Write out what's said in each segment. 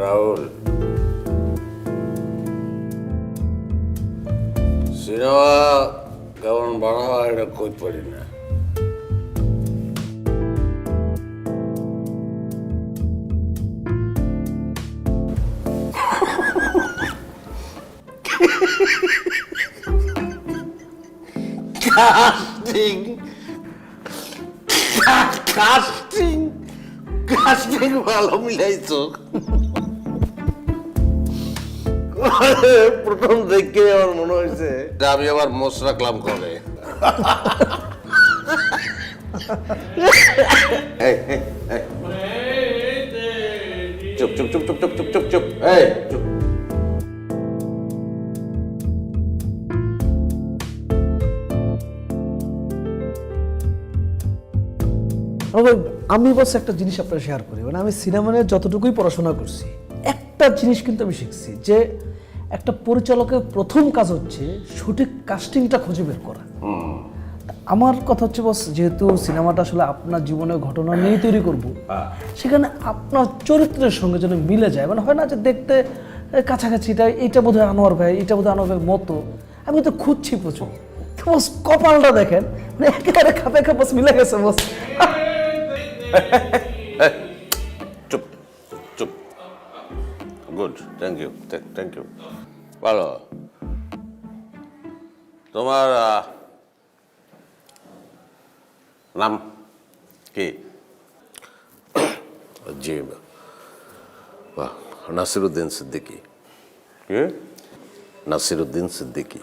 Rahul, cinema কেমন বানাবা এটা কই পারি না। কাস্টিং কাস্টিং কাস্টিং ভালো মিলাইছো। প্রথম দেখে আমার মনে হয়েছে আমি আবার মোষ রাখলাম করে। চুপ চুপ চুপ চুপ চুপ চুপ চুপ চুপ এই চুপ। আমি বস একটা জিনিস আপনার শেয়ার করি, মানে আমি সিনেমা নিয়ে যতটুকুই পড়াশোনা করছি একটা জিনিস কিন্তু আমি শিখছি যে একটা পরিচালকের প্রথম কাজ হচ্ছে সঠিক কাস্টিংটা খুঁজে বের করা। আমার কথা হচ্ছে বস, যেহেতু সিনেমাটা আসলে আপনার জীবনের ঘটনা নিয়ে তৈরি করব, সেখানে আপনার চরিত্রের সঙ্গে যেন মিলে যায়। মানে হয় না যে দেখতে কাছাকাছি, এইটা বোধহয় আনোয়ার ভাই, এটা বোধহয় আনোয়ার ভাইয়ের মতো। আমি তো খুঁজছি প্রচুর, বস কপালটা দেখেন, মানে একেবারে খাপে খাপ বস মিলে গেছে বস। চুপ চুপ। Good, thank you thank you. ভালো। তোমার নাম কি? জি, বাহ, নাসিরুদ্দিন সিদ্দিকী। কি? নাসিরুদ্দিন সিদ্দিকী।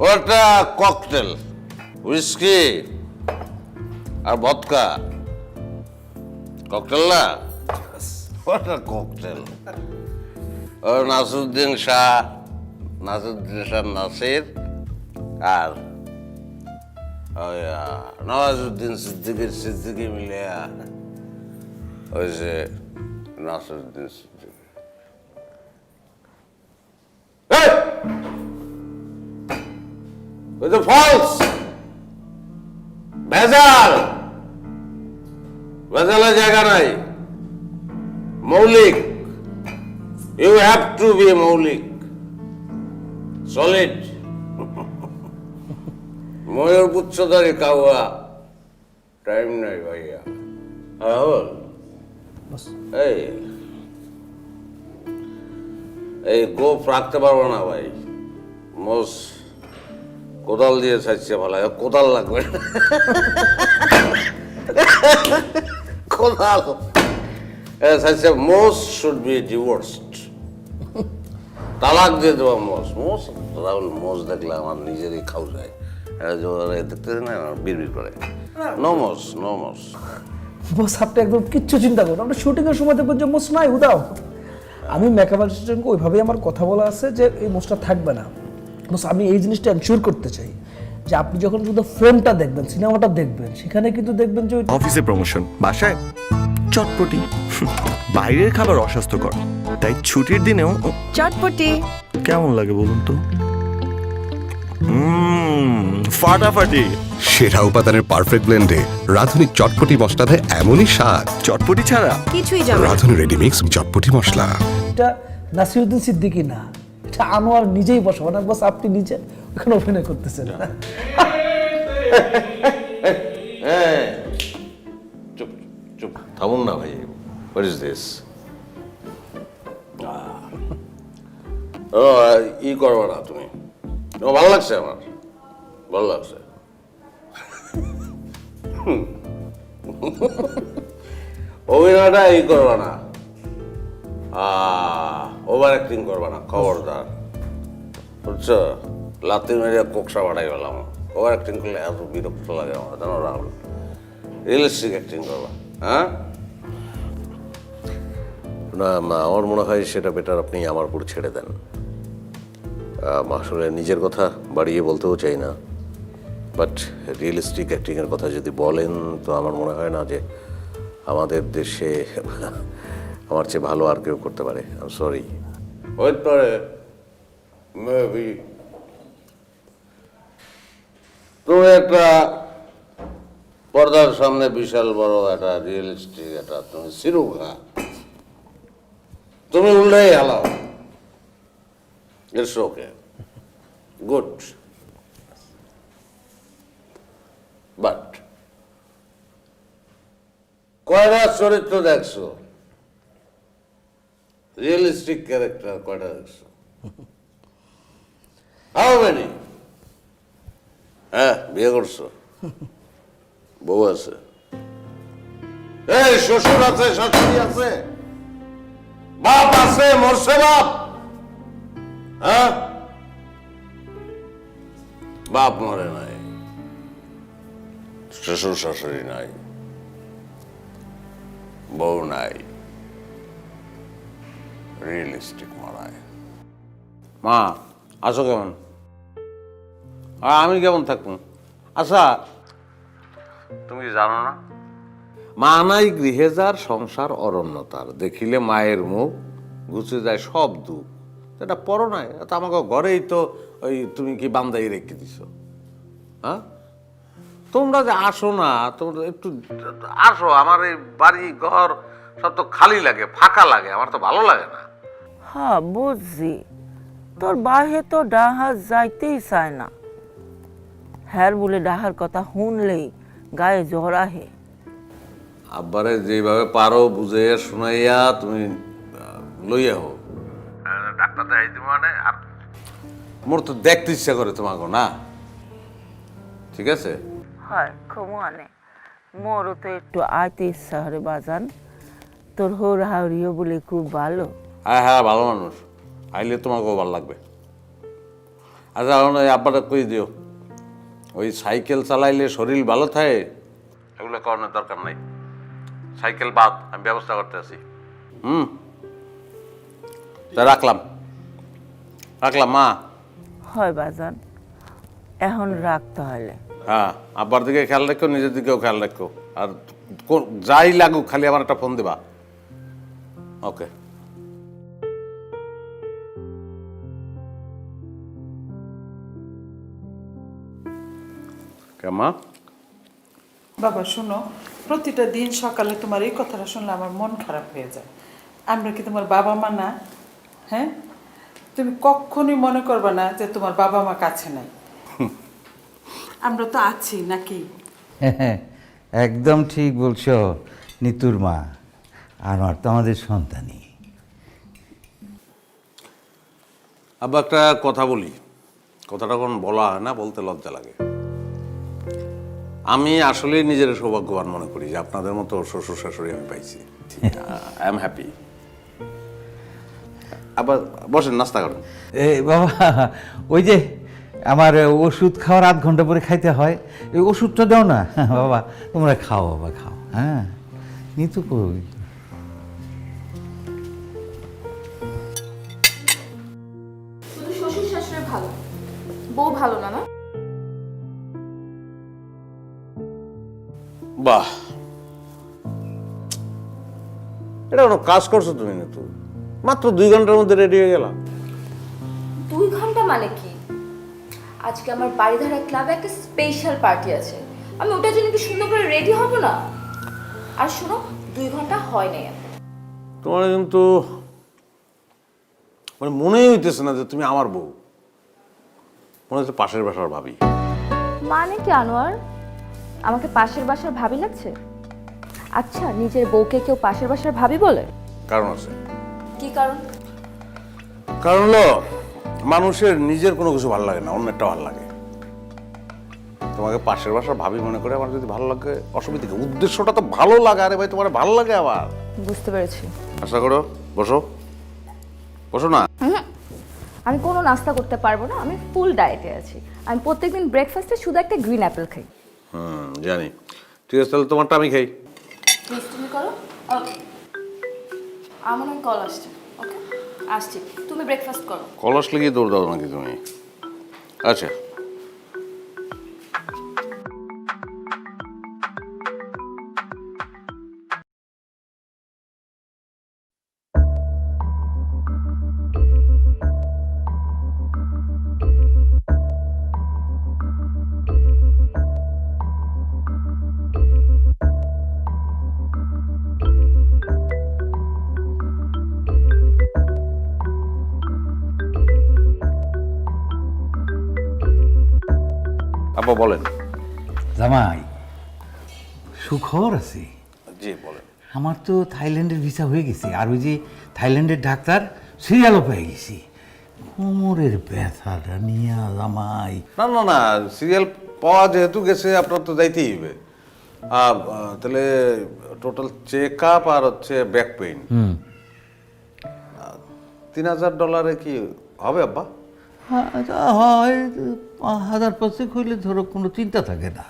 ওটা ককটেল, হুইস্কি আর ভদকা। ককটেল না, ওটা ককটেল। ও নাসিরুদ্দিন শাহ নাসির আর নওয়াজুদ্দিন সিদ্দিকী মিলে ওই যে নাসিরুদ্দিন সিদ্দিকী। ফলস ভেজাল, ভেজালের জায়গা নাই। মৌলিক, ইউ হ্যাভ টু বি মৌলিক, সলিড। ময়ূর পুচ্ছধারী কাউয়া টাইম নাই ভাইয়া। এই গোপ রাখতে পারবো না ভাই। মোষ কোদাল দিয়ে ছাড়ছে ভালো, কোদাল লাগবে। কোদাল ছাড়ছে। মোষ শুড বি ডিভোর্সড, তালাক দিয়ে দেওয়া। মোষ রাহুল, মোষ দেখলে আমার নিজেরই খাও যায়। দেখতে না বিড়বিড় করে। নো মোষ, নো মোষ। বস আপনি একদম কিচ্ছু চিন্তা করুন, আমরা শুটিংয়ের সময় দেখবেন যে মোষ নাই, উদাও। আমি মেকআপ আর্টিস্টকে ওইভাবেই আমার কথা বলা আছে যে এই মোষটা থাকবে না। বস আমি এই জিনিসটা এনশিওর করতে চাই যে আপনি যখন শুধু ফ্রেমটা দেখবেন, সিনেমাটা দেখবেন, সেখানে কিন্তু দেখবেন যে অফিসে প্রমোশন, বাসায় চটপটি। বাইরের খাবার অস্বাস্থ্যকর, তাই ছুটির দিনেও চটপটি কেমন লাগে বলুন তো? ফাটাফাটি। সেরা উপাদানের পারফেক্ট ব্লেন্ডে রাঁধুনি চটপটি মশলা দেয় এমনই স্বাদ। চটপটি ছাড়া কিছুই যাবে না। রাঁধুনি রেডিমিক্স চটপটি মশলা। এটা নাসিরুদ্দিন সিদ্দিকী না, এটা আনোয়ার নিজেই বসে। মানে বস আপনি নিজে ওখানে অভিনয় করতেছেন। চুপ চুপ, থামুন না ভাই। What is this? ই করবো না তুমি। ভালো লাগছে, আমার ভালো লাগছে। অভিনয়টা ই করবা না, ওভার অ্যাক্টিং করবা না, খবরদার, বুঝছো? লাতি মেরে কোকসা বাড়াই গেলাম। ওভার অ্যাক্টিং করলে এত বিরক্ত লাগে আমার, জানো রাহুল। রিয়েলিস্টিক অ্যাক্টিং করবা, হ্যাঁ? না, আমার মনে হয় সেটা বেটার আপনি আমার উপর ছেড়ে দেন। আসলে নিজের কথা বাড়িয়ে বলতেও চাই না, বাট রিয়েলিস্টিক অ্যাক্টিংয়ের কথা যদি বলেন তো আমার মনে হয় না যে আমাদের দেশে আমার চেয়ে ভালো আর কেউ করতে পারে। আই এম সরি, হতে পারে, মেবি, তুমি একটা পর্দার সামনে বিশাল বড় একটা রিয়েলিস্টিক একটা তুমি সিরুঘা, তুমি উল্টাই হালাও। ইটস ওকে, গুড, বাট কয়টা চরিত্র দেখছো? রিয়েলিস্টিক ক্যারেক্টার কয়টা দেখছো? How many? হ্যাঁ, বিয়ে করছো, বউ আছে, এই শ্বশুর আছে, শাশুড়ি আছে, বাপ আছে, মরছে বাপ? হ্যাঁ, বাপ মরে নাই, শ্বশুর শাশুড়ি নাই, বউ নাই, রিয়েলিস্টিক মারায়। মা আছো কেমন? আর আমি কেমন থাকবো? আচ্ছা, তুমি কি জানো না, মা নাই গৃহে যার সংসার অরণ্যতার, দেখিলে মায়ের মুখ গুছে যায় সব দুঃখ। এটা পড়ো নাই? তো আমাকে ঘরেই তো ওই তুমি কি বান্দাই রেখে দিছো। হ্যাঁ, তোমরা যে আসো না, তোমরা একটু আসো, আমার এই বাড়ি ঘর সব তো খালি লাগে, ফাঁকা লাগে, আমার তো ভালো লাগে না। হ্যাঁ বুঝছি, তোর বাহে তো ডাহার যাইতেই চায় না। হ্যার বলে ডাহার কথা শুনলেই গায়ে জ্বর আহে। আব্বারে যেভাবে পারো বুঝে শুনাইয়া তুমি লইয়া হো, ডাক্তার দেখাই দিব মানে। আর মোর তো দেখতে ইচ্ছা করে তোমাকে, না? ঠিক আছে, হয় খমুয়ানে মোরও তো একটু আইতে ইচ্ছা হরে বাজান। তোর হোর হাওড়িও বলে খুব ভালো। হ্যাঁ হ্যাঁ, ভালো মানুষ, আইলে তোমাকেও ভালো লাগবে। আচ্ছা, এখন ওই আব্বাটা কই দিও, ওই সাইকেল চালাইলে শরীর ভালো থাকে এগুলো করানোর দরকার নাই। সাইকেল বাদ, আমি ব্যবস্থা করতে আছি। তা রাখলাম মা। হয় বাজান, এখন রাখতে হলে। হ্যাঁ, আব্বার দিকে খেয়াল রাখো, নিজের দিকেও খেয়াল রাখো, আর যাই লাগুক খালি আমার একটা ফোন দিবা। ওকে। কেমা? বাবা শোনো, প্রতিটা দিন সকালে তোমার এই কথাটা শুনলে আমার মন খারাপ হয়ে যায়। আমরা কি তোমার বাবা মা না? হ্যাঁ, তুমি কখনই মনে করবে না যে তোমার বাবা মা কাছে নাই। আমরা তো আছি নাকি? একদম ঠিক বলছো নিতুর মা, আনোয়ার তো আমাদের সন্তানই। আব্বা একটা কথা বলি, কথাটা কোন বলা হয় না, বলতে লজ্জা লাগে। আমি আসলে নিজের সৌভাগ্যবান মনে করি যে আপনাদের মতো শ্বশুর শাশুড়ি আমি পাইছি। I am happy. আবার বসেন, নাস্তা করেন। বাবা, ওই যে আমার ওষুধ খাওয়ার আধ ঘন্টা পরে খাইতে হয়, এই ওষুধটা দাও না। বাবা তোমরা খাও, বাবা খাও। হ্যাঁ, নিতু কই? শুধু শ্বশুর শাশুড়ি ভালো, বউ ভালো না? না বাহ, এটা কোনো কাজ করছো তুমি না? তো মাত্র 2 ঘন্টার মধ্যে রেডি হয়ে গেলাম। 2 ঘন্টা মানে কি? আজকে আমার বাড়িধারা ক্লাবে একটা স্পেশাল পার্টি আছে, আমি ওটার জন্য কি সুন্দর করে রেডি হব না? আর শোনো, 2 ঘন্টা হয় নাই এখন। তোমার কিন্তু মানে মনেই হইতেছে না যে তুমি আমার বউ, মনে হচ্ছে পাশের বাসার ভাবি। মানে কি আনোয়ার, আমাকে পাশের বাসার ভাবি লাগছে? আচ্ছা, নিজের বউকে কেউ পাশের বাসার ভাবি বলে? কারণ আছে। কি কারণ? কারণ হলো মানুষের নিজের কোনো কিছু ভালো লাগে না, অন্যেরটা ভালো লাগে। তোমাকে পাশের বাসার ভাবি মনে করে আমার যদি ভালো লাগে, অসুবিধা কি? উদ্দেশ্যটা তো ভালো লাগে। আরে ভাই, তোমার ভালো লাগে আবার। বুঝতে পেরেছি। আশা করো, বসো বসো না। আমি কোনো নাস্তা করতে পারবো না, আমি ফুল ডায়েটে আছি। আমি প্রত্যেকদিন ব্রেকফাস্টে শুধু একটা গ্রিন অ্যাপেল খাই। জানি। ঠিক আছে, তাহলে তোমারটা আমি খাই। প্লিজ তুমি করো। ওকে, আমার কল আসছে। ওকে, আসছি, তুমি ব্রেকফাস্ট করো। কলস লেগে দৌড় দাও নাকি তুমি? আচ্ছা। আপা বলেন। জামাই, সুখবর আছে। জি বলেন। আমার তো থাইল্যান্ডের ভিসা হয়ে গেছে, আর ওই যে থাইল্যান্ডের ডাক্তার সিরিয়ালও পেয়ে গেছি। কোমরের ব্যথাটা নিয়ে জামাই। না না না, সিরিয়াল পাওয়া যেহেতু গেছে আপনার তো যাইতেই হবে। তাহলে টোটাল চেক আপ আর হচ্ছে ব্যাক পেইন, $3000 কি হবে আব্বা? হয় 1000 হইলে ধরো কোনো চিন্তা থাকে না।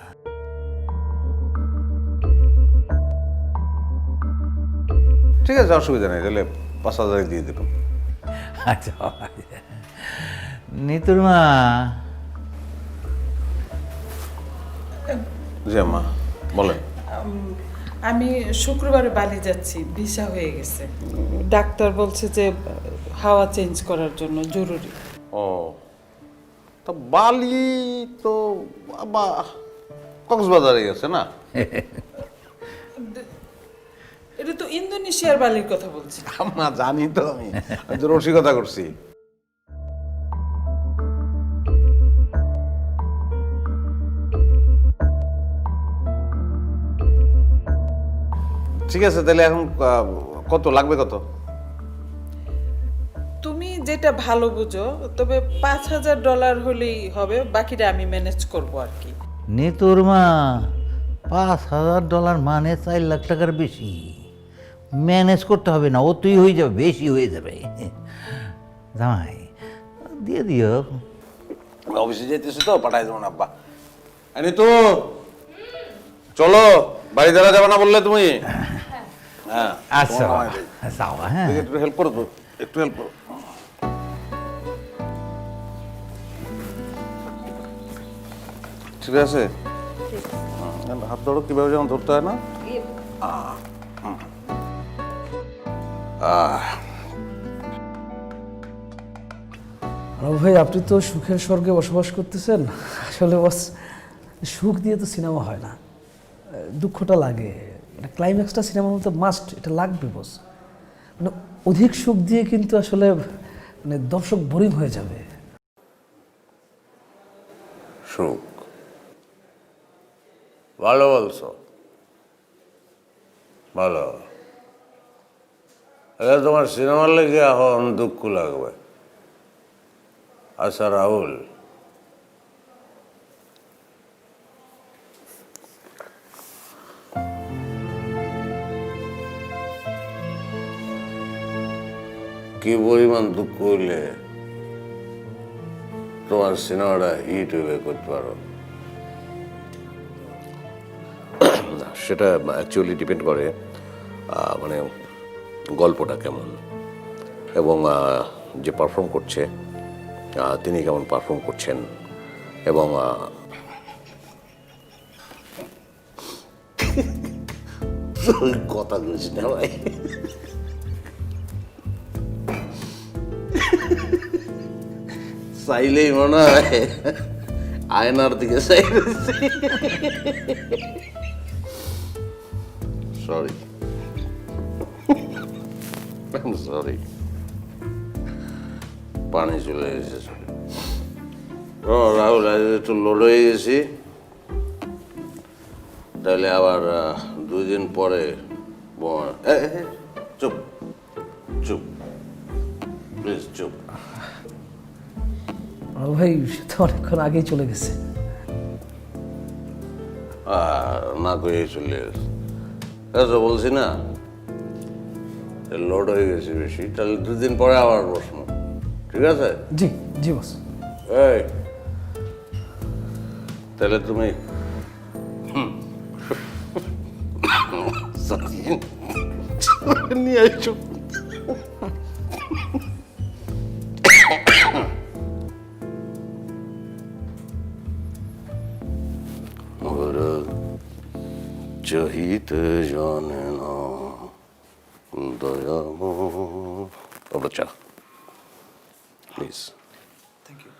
ঠিক আছে, অসুবিধা নেই, তাহলে 5000 দিয়ে দেব। আচ্ছা নিতুর মা। জি আম্মা বলেন। আমি শুক্রবারে বালি যাচ্ছি, ভিসা হয়ে গেছে। ডাক্তার বলছে যে হাওয়া চেঞ্জ করার জন্য জরুরি। ও, তা বালি তো আব্বা কক্সবাজারে গেছে না? এটা তো ইন্দোনেশিয়ার বালির কথা বলছি। আম্মা জানি তো, আমি তো রসিকতা করছি। ঠিক আছে, তাহলে এখন কত লাগবে? কত? তুমি যেটা ভালো বুঝো, তবে $5000 হলেই হবে, বাকিটা আমি ম্যানেজ করব আর কি। নিতুর মা, $5000 মানে 4 লাখ টাকার বেশি। ম্যানেজ করতে হবে না, অতই হয়ে যাবে, বেশি হয়ে যাবে। জামাই দিয়ে দিও। অফিসে যেতেছি তো, পাঠাই দেবো না আব্বা। আনি তো চলো, বাড়ি যারা যাবে না বললে তুমি? হ্যাঁ আচ্ছা যাও। হ্যাঁ একটু হেল্প করো তো, একটু হেল্প করো। ঠিক আছে, হাত ধরো, কিভাবে যেমন ধরতে হয় না। ভাই, আপনি তো সুখের স্বর্গে বসবাস করতেছেন। আসলে বস, সুখ দিয়ে তো সিনেমা হয় না, দুঃখটা লাগে। ক্লাইম্যাক্সটা সিনেমার মধ্যে মাস্ট, এটা লাগবে বস। মানে অধিক সুখ দিয়ে কিন্তু আসলে মানে দর্শক বোরিং হয়ে যাবে। সুখ ভালো বলছো, ভালো। এটা তোমার সিনেমার লেগে এখন দুঃখ লাগবে। আচ্ছা রাহুল, কি পরিমাণ দুঃখ হইলে তোমার সিনেমাটা হিট হইবে করতে পারো? না, সেটা অ্যাকচুয়ালি ডিপেন্ড করে মানে গল্পটা কেমন এবং যে পারফর্ম করছে তিনি কেমন পারফর্ম করছেন এবং কথা বলছি না ভাই, চাইলেই মনে হয় আয়নার দিকে সরি সরি, পানি চলে এসেছে। রাহুল, আজ একটু লোড হয়ে গেছি, তাহলে আবার 2 দিন পরে চুপ চুপ প্লিজ চুপ। ভাই, সে তো অনেকক্ষণ আগেই চলে গেছে। না কয়ে চলে গেছে, বলছি না লোড হয়ে গেছে বেশি, তাহলে 2 দিন পরে আবার বসবো, ঠিক আছে? জি জি বস। এই তাহলে তুমি নিয়ে আসছো। চাহিতে জানে না দয়া চা প্লিজ। Thank you.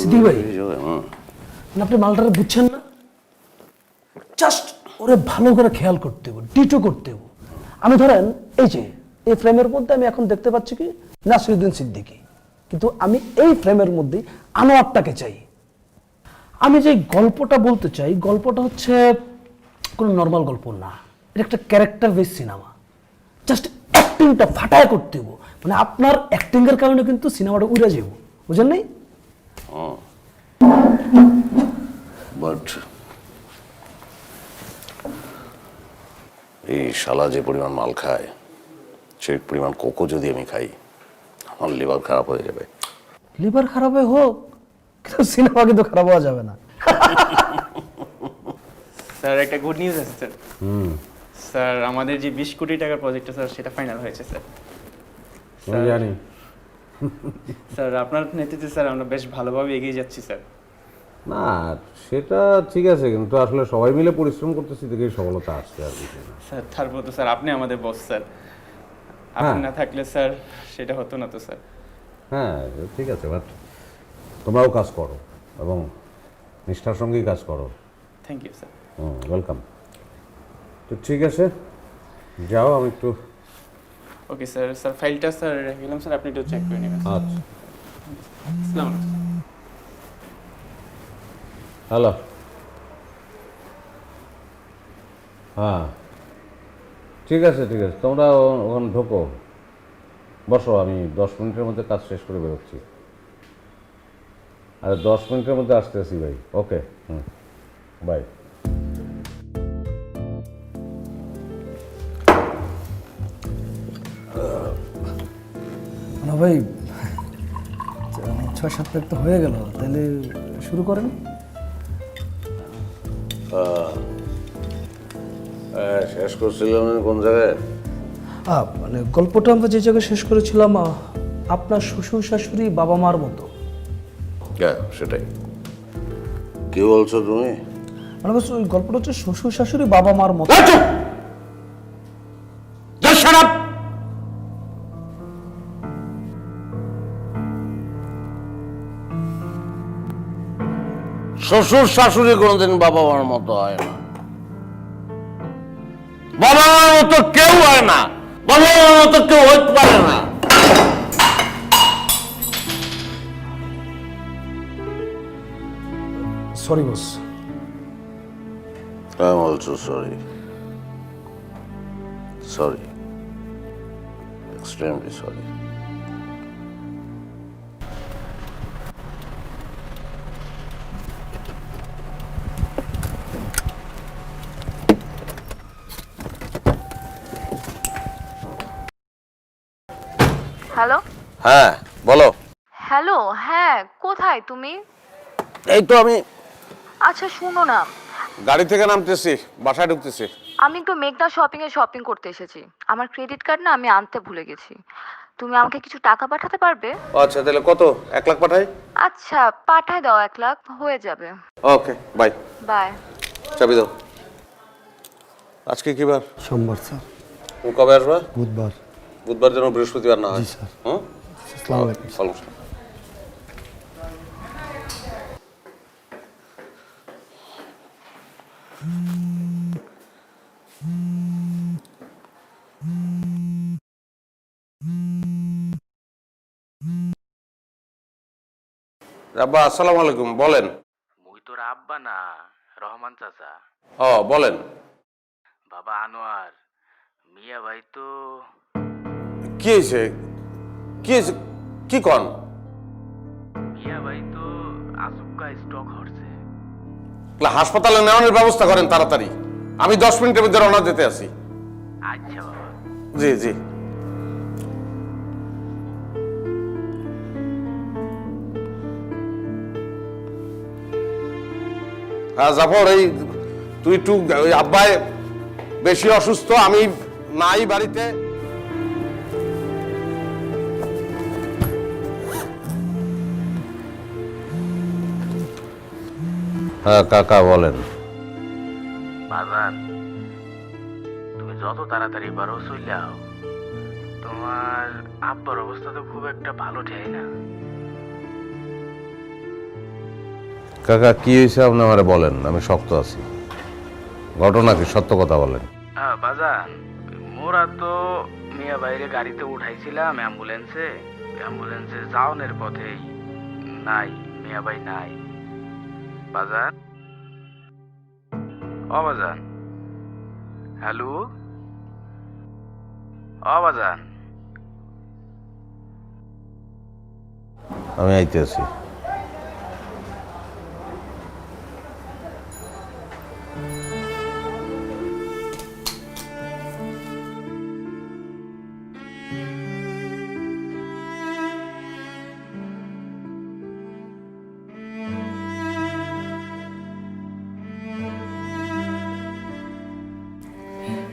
সিদ্দিক ভাই, আপনি মালটারে বুঝছেন না? জাস্ট ওরে ভালো করে খেয়াল করতে হবে, টিটো করতে হবে। আমি ধরেন এই যে এই ফ্রেমের মধ্যে আমি এখন দেখতে পাচ্ছি কি নাসিরুদ্দিন সিদ্দিকী, কিন্তু আমি এই ফ্রেমের মধ্যে আনোয়ারটাকে চাই। আমি যে গল্পটা বলতে চাই, গল্পটা হচ্ছে কোনো নর্মাল গল্প না, এটা একটা ক্যারেক্টার বেস সিনেমা। জাস্ট অ্যাক্টিংটা ফাটায় করতে হবে, মানে আপনার অ্যাক্টিংয়ের কারণে কিন্তু সিনেমাটা উড়ে যাব, বুঝেন নাই? বাট এই শালা যে পরিমাণ মাল খায়, সেই পরিমাণ কোকো যদি আমি খাই, আমার লিভার খারাপ হয়ে যাবে। লিভার খারাপ হয়ে হোক, কিন্তু সিনেমা কিন্তু খারাপ হওয়া যাবে না। স্যার একটা গুড নিউজ আছে স্যার। স্যার আমাদের যে 20 কোটি টাকার প্রজেক্টটা স্যার সেটা ফাইনাল হয়েছে স্যার। জানি স্যার আপনার নেতৃত্বে স্যার আমরা বেশ ভালোভাবে এগিয়ে যাচ্ছি স্যার। না সেটা ঠিক আছে, কিন্তু আসলে সবাই মিলে পরিশ্রম করতেছি দেখেই সফলতা আসছে আর কিছু না। স্যার তারপর তো স্যার আপনি আমাদের বস স্যার, আপনি না থাকলে স্যার সেটা হতো না তো স্যার। হ্যাঁ ঠিক আছে, বাট তোমরাও কাজ করো এবং নিষ্ঠার সঙ্গেই কাজ করো। Thank you sir. ওয়েলকাম। তো ঠিক আছে, যাও, আমি একটু। Okay sir. স্যার ফাইলটা স্যার রেখে গেলাম স্যার, আপনি একটু চেক করে নেবেন। আচ্ছা, আসসালামু আলাইকুম। হ্যালো। হ্যাঁ ঠিক আছে ঠিক আছে, তোমরা ওখানে ঢোকো, বসো, আমি 10 মিনিটের মধ্যে কাজ শেষ করে বেরোচ্ছি। আরে 10 মিনিটের মধ্যে আসতেছি ভাই। ওকে, বাই। না ভাই, 6-7 প্লেট তো হয়ে গেল, তাহলে শুরু করেন। শেষ করছিলাম কোন জায়গায়? মানে গল্পটা আমরা যে জায়গায় শেষ করেছিলাম, আপনার শ্বশুর শাশুড়ি বাবা মার মতো। হ্যাঁ সেটাই। কি বলছো তুমি? মানে বলছি ওই গল্পটা হচ্ছে শ্বশুর শাশুড়ি বাবা মার মতো। শ্বশুর শাশুড়ি কোনোদিন বাবা মার মতো হয় না। বাবা মার মতো কেউ হয় না, বাবা মার মতো কেউ হইতে পারে না। Sorry boss. I'm also sorry. Sorry. Extremely sorry. Hello হ্যাঁ বলো। হ্যালো, হ্যাঁ কোথায় তুমি? এই তো আমি আচ্ছা শোনো না, গাড়ি থেকে নামতেছি, বাসায় ঢুকতেছি। আমি একটু মেঘনা শপিং করতে এসেছি। আমার ক্রেডিট কার্ড না আমি আনতে ভুলে গেছি। তুমি আমাকে কিছু টাকা পাঠাতে পারবে? আচ্ছা তাহলে কত? 1 লাখ পাঠাই? আচ্ছা পাঠায় দাও, 1 লাখ হয়ে যাবে। Okay bye. বাই। চাবি দাও। আজকে কি বার? সোমবার স্যার। তুমি কবে আসবা? বুধবার। বুধবার যেন বৃহস্পতিবার না হয়। জি স্যার। হুম। আসসালামু আলাইকুম। ওয়ালাইকুম আসসালাম। আব্বা আসসালামু আলাইকুম, বলেন। মুই তোর আব্বা না, রহমান চাচা। ও বলেন। বাবা আনোয়ার, মিয়া ভাই তো কি হয়েছে? কি হয়েছে? কি কন? মিয়া ভাই তো আচুক্কা স্ট্রোক হচ্ছে। হাসপাতালে নেওয়ানোর ব্যবস্থা করেন তাড়াতাড়ি। আমি 10 মিনিটের মধ্যে রওনা দিতে আছি। আচ্ছা বাবা। জি জি। হ্যাঁ জাফর, এই তুই একটু ওই আব্বাই বেশি অসুস্থ, আমি নাই বাড়িতে। হ্যাঁ কাকা বলেন। বাজান, তুমি যত তাড়াতাড়ি পারো চলে আও। তোমার আব্বার অবস্থা তো খুব একটা ভালো ঠেয় না। কাকা কি হয়েছে আপনি আমারে বলেন, আমি শক্ত আছি। ঘটনা কি, সত্য কথা বলেন। বাজান, মোরা তো মিয়া বাইরে গাড়িতে উঠাইছিলাম অ্যাম্বুলেন্সে যাওনের পথেই নাই, মিয়া ভাই নাই। বাজান, ও বাজান, হ্যালো, ও বাজান। আমি আইতেছি।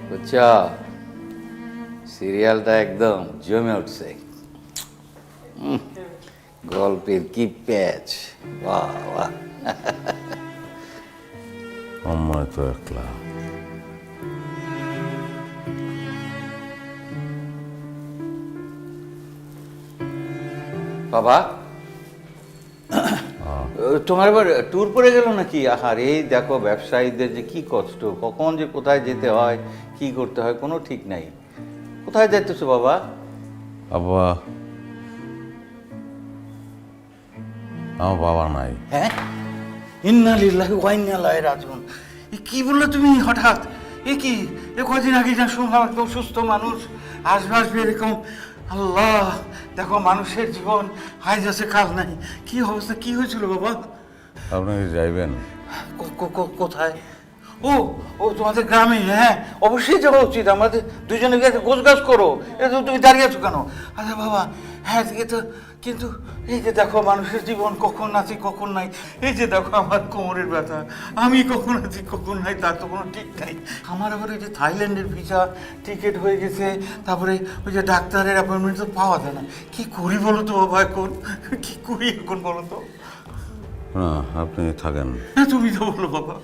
বুঝছো, সিরিয়ালটা একদম জমে উঠছে। গল্পের কি প্যাচ! বাহ বাহ। আমার তো একলা। বাবা, তোমার এবার ট্যুর পড়ে গেল নাকি? আহার, এই দেখো ব্যবসায়ীদের যে কি কষ্ট, কখন যে কোথায় যেতে হয়, কি করতে হয়, কোনো ঠিক নাই। কোথায় যাইতেছো বাবা? আব্বা, আমার বাবা নাই। হ্যাঁ, ইন্না লিল্লাহি ওয়া ইন্না ইলাইহি রাজিউন। এ কি বললে তুমি হঠাৎ? এ কি, এ কদিন আগে যা শুনলাম একদম সুস্থ মানুষ, আসবে এরকম। আল্লাহ, দেখো মানুষের জীবন আজ আছে কাল নাই। কি অবস্থা, কি হয়েছিল বাবা? আপনি কি যাইবেন? কোথায়? ও ও তোমাদের গ্রামে? হ্যাঁ, অবশ্যই যাওয়া উচিত। আমাদের দুজনে গিয়ে গোছগাছ করো। এটা তো তুমি দাঁড়িয়ে আছো কেন? আচ্ছা বাবা, হ্যাঁ তো, কিন্তু এই যে দেখো মানুষের জীবন কখন আছি কখন নাই। এই যে দেখো আমার কোমরের ব্যথা, আমি কখন আছি কখন নাই তার তো কোনো ঠিক নাই। আমার আবার ওই যে থাইল্যান্ডের ভিসা টিকিট হয়ে গেছে, তারপরে ওই যে ডাক্তারের অ্যাপয়েন্টমেন্ট তো পাওয়া যায় না। কি করি বলো তো বাবা এখন? কি করি এখন বলো তো? না, আপনি থাকেন। হ্যাঁ, তুমি তো বলো বাবা।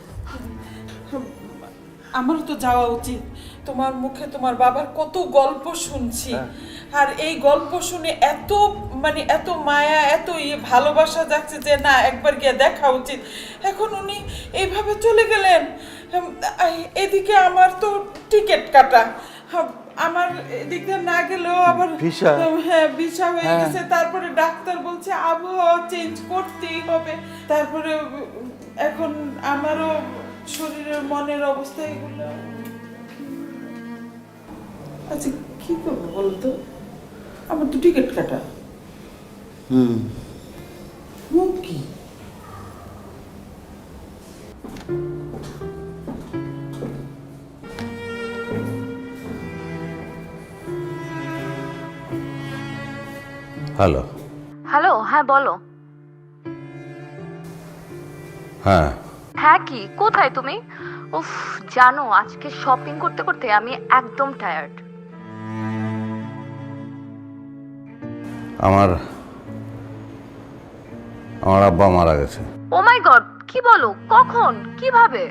আমারও তো যাওয়া উচিত। তোমার মুখে তোমার বাবার কত গল্প শুনছি, আর এই গল্প শুনে এত মায়া, এত ভালোবাসা যাচ্ছে যে না, একবার গিয়ে দেখা উচিত। এখন উনি এইভাবে চলে গেলেন। এদিকে আমার তো টিকিট কাটা, আমার এদিক দিয়ে না গেলেও আবার ভিসা? হ্যাঁ, ভিসা হয়ে গেছে। তারপরে ডাক্তার বলছে আবহাওয়া চেঞ্জ করতেই হবে। তারপরে এখন আমারও শরীরের মনের অবস্থা এগুলো। আচ্ছা কি করবো বলতো? আমার তো টিকিট কাটা। কি হ্যালো। হ্যালো, হ্যাঁ বলো। হ্যাঁ, হ্যাঁ কি, কোথায় তুমি? উফ, জানো আজকে শপিং করতে করতে আমি একদম টায়ার্ড। আমার আব্বা মারা গেছে। ও মাই গড, কি বলো? কখন, কিভাবে?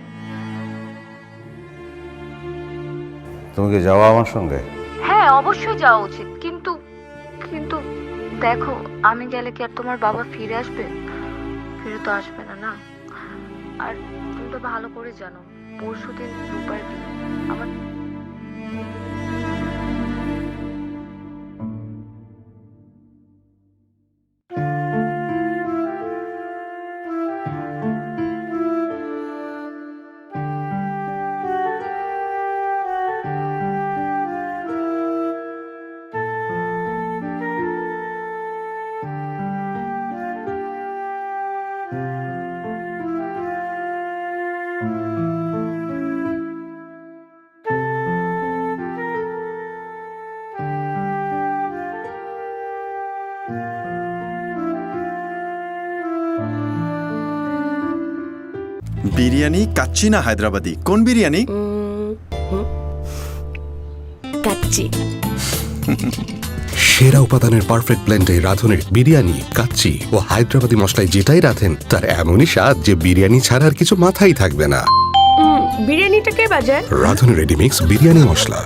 তুমি কি যাওয়া আমার সঙ্গে? হ্যাঁ অবশ্যই যাওয়া উচিত, কিন্তু কিন্তু দেখো, আমি গেলে কি আর তোমার বাবা ফিরে আসবে? ফিরে তো আসবে না, না? আর তুমি তো ভালো করে জানো পরশুদিন রূপার বিয়ে। আমার বিরিয়ানি কাচ্চি না হায়দ্রাবাদি, কোন বিরিয়ানি? কাচ্চি। সেরা উপাদানের পারফেক্ট ব্লেন্ডে রাঁধুনের বিরিয়ানি, কাচ্চি ও হায়দ্রাবাদি মশলায় যেটাই রাঁধেন তার এমনই স্বাদ যে বিরিয়ানি ছাড়া আর কিছু মাথায় থাকবে না। বিরিয়ানিটা কে বাজায়? রাঁধুনি রেডিমিক্স বিরিয়ানি মশলা।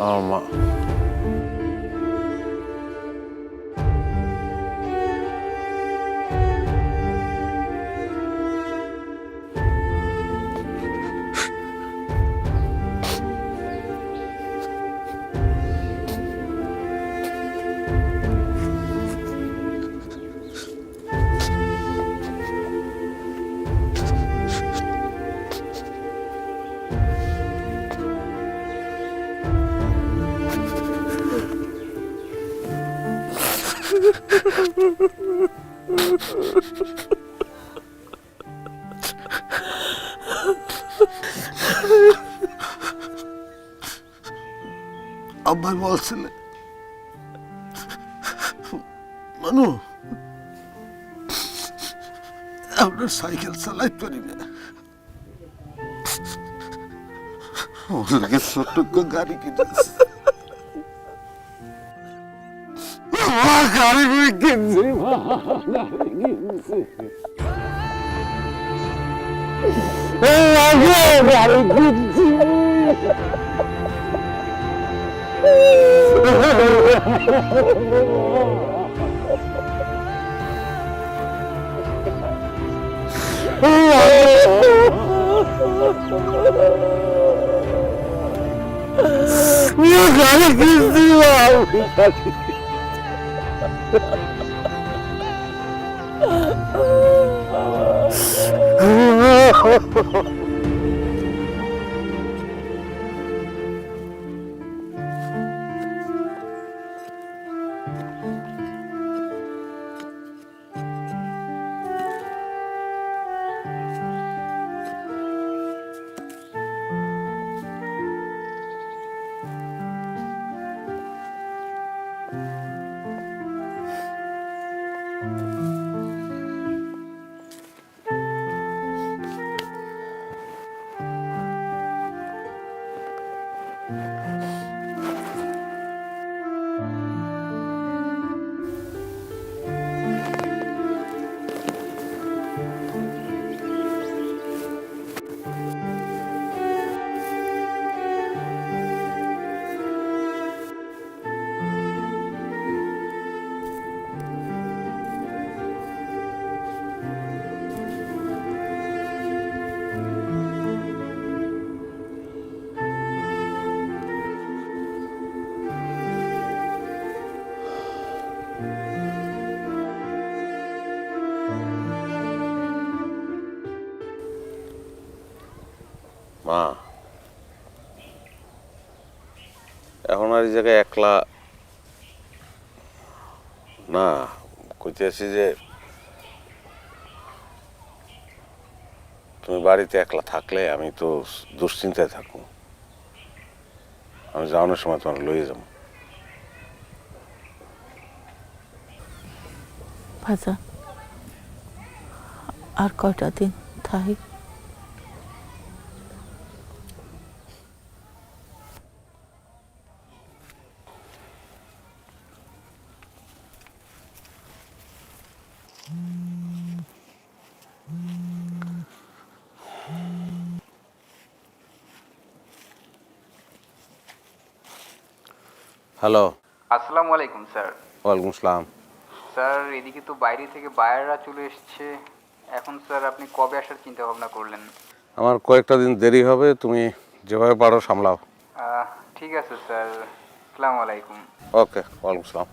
আমার মা আব্বাই বলছিলে মানু আমরা সাইকেল চালাই পারি না ওর লাগে ছোট্ট গাড়ি কিনেছে গাড়ি কিনছি গাড়ি কিনছি মা এখন আর এই জায়গায় একলা না কইতে আছি যে তুমি বাড়িতে একলা থাকলে আমি তো দুশ্চিন্তায় থাকবো আমি যাওয়ানোর সময় তোমার লইয়ে যাবো ভাজা আর কয়টা দিন থাকি হ্যালো আসসালামু আলাইকুম স্যার। ওয়ালাইকুম আসসালাম। স্যার এদিকে তো বাইরে থেকে বায়াররা চলে এসছে, এখন স্যার আপনি কবে আসার চিন্তা ভাবনা করলেন? আমার কয়েকটা দিন দেরি হবে, তুমি যেভাবে পারো সামলাও। ঠিক আছে স্যার, আসসালামু আলাইকুম। ওকে, ওয়ালাইকুম আসসালাম।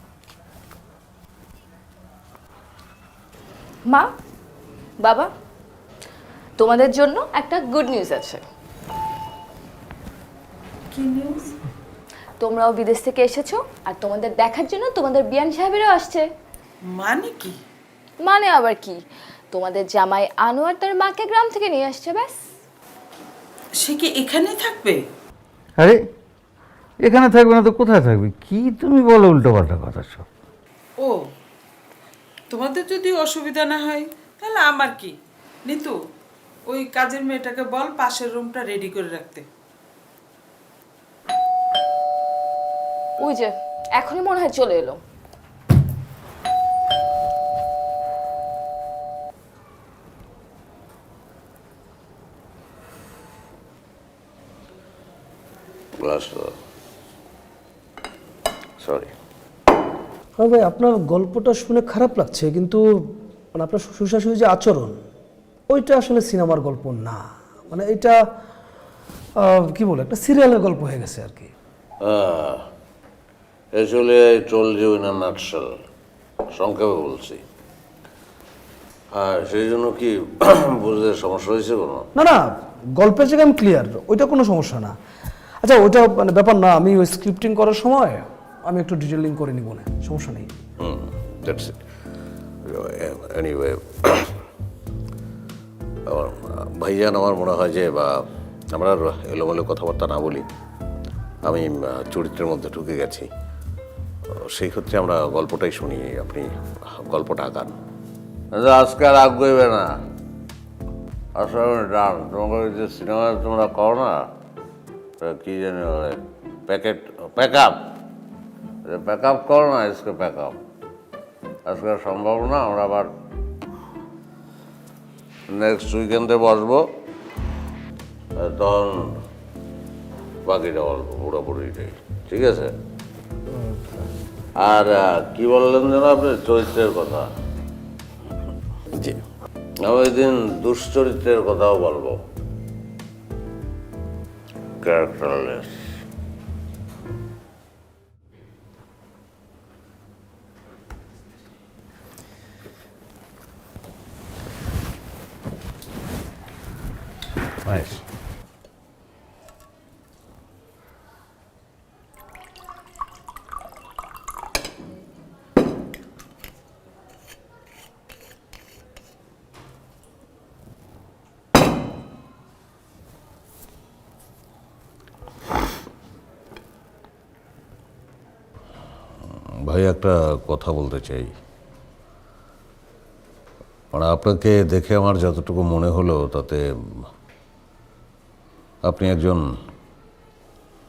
মা, বাবা, তোমাদের জন্য একটা গুড নিউজ আছে। কি নিউজ? তোমরাও বিদেশ থেকে এসেছো আর তোমাদের দেখার জন্য তোমাদের বিয়ান সাহেবেরও আসছে। মানে কি? মানে আবার কি, তোমাদের জামাই আনোয়ার তার মাকে গ্রাম থেকে নিয়ে আসছে, ব্যাস। সে কি এখানেই থাকবে? আরে এখানে থাকবে না তো কোথায় থাকবে? কি তুমি বলো উল্টোপাল্টা কথা সব। ও, তোমাদের যদি অসুবিধা না হয় তাহলে আমার কি। নিতু, ওই কাজের মেয়েটাকে বল পাশের রুমটা রেডি করে রাখতে। ওই যে এখনই মনে হয় চলে এলো। Glass sorry. হ্যাঁ ভাই, আপনার গল্পটা শুনে খারাপ লাগছে, কিন্তু মানে আপনার শ্বশুর শাশুড়ির যে আচরণ, ওইটা আসলে সিনেমার গল্প না। মানে এটা কি বলে, একটা সিরিয়ালের গল্প হয়ে গেছে আর কি। আসলে I told you in a nutshell, সংক্ষেপে বলছি। হ্যাঁ, সেই জন্য কি বুঝতে সমস্যা হয়েছে কোনো? না না, গল্পের জায়গায় আমি ক্লিয়ার, ওইটা কোনো সমস্যা না। আচ্ছা, ওইটা মানে ব্যাপার না, আমি ওই স্ক্রিপ্টিং করার সময় আমি একটু ডিটেলিং করে নিব, না সমস্যা নেই। That's it. এনিওয়ে, আমার ভাইজান, আমার মনে হয় যে বা আমরা এলোমেলো কথাবার্তা না বলি, আমি চরিত্রের মধ্যে ঢুকে গেছি। সেই ক্ষেত্রে আমরা গল্পটাই শুনি, আপনি গল্পটা আঁকান। আজকে আর আগ্রহী না, আসলে ডান। তোমাকে যে সিনেমা তোমরা করো না, কি জানি বলে, প্যাক আপ করো না, আজকে প্যাক আপ। আজকে সম্ভব না, আমরা আবার নেক্সট উইকেন্ডে বসবো, তখন বাকিটা বলবো পুরোপুরিটাই, ঠিক আছে? আর কি বললেন যেন আপনি, চরিত্রের কথা? জি, আমি ওই দিন দুশ্চরিত্রের কথাও বলবো, ক্যারেক্টারলেস। Nice. ভাই, একটা কথা বলতে চাই। মানে আপনাকে দেখে আমার যতটুকু মনে হলো, তাতে আপনি একজন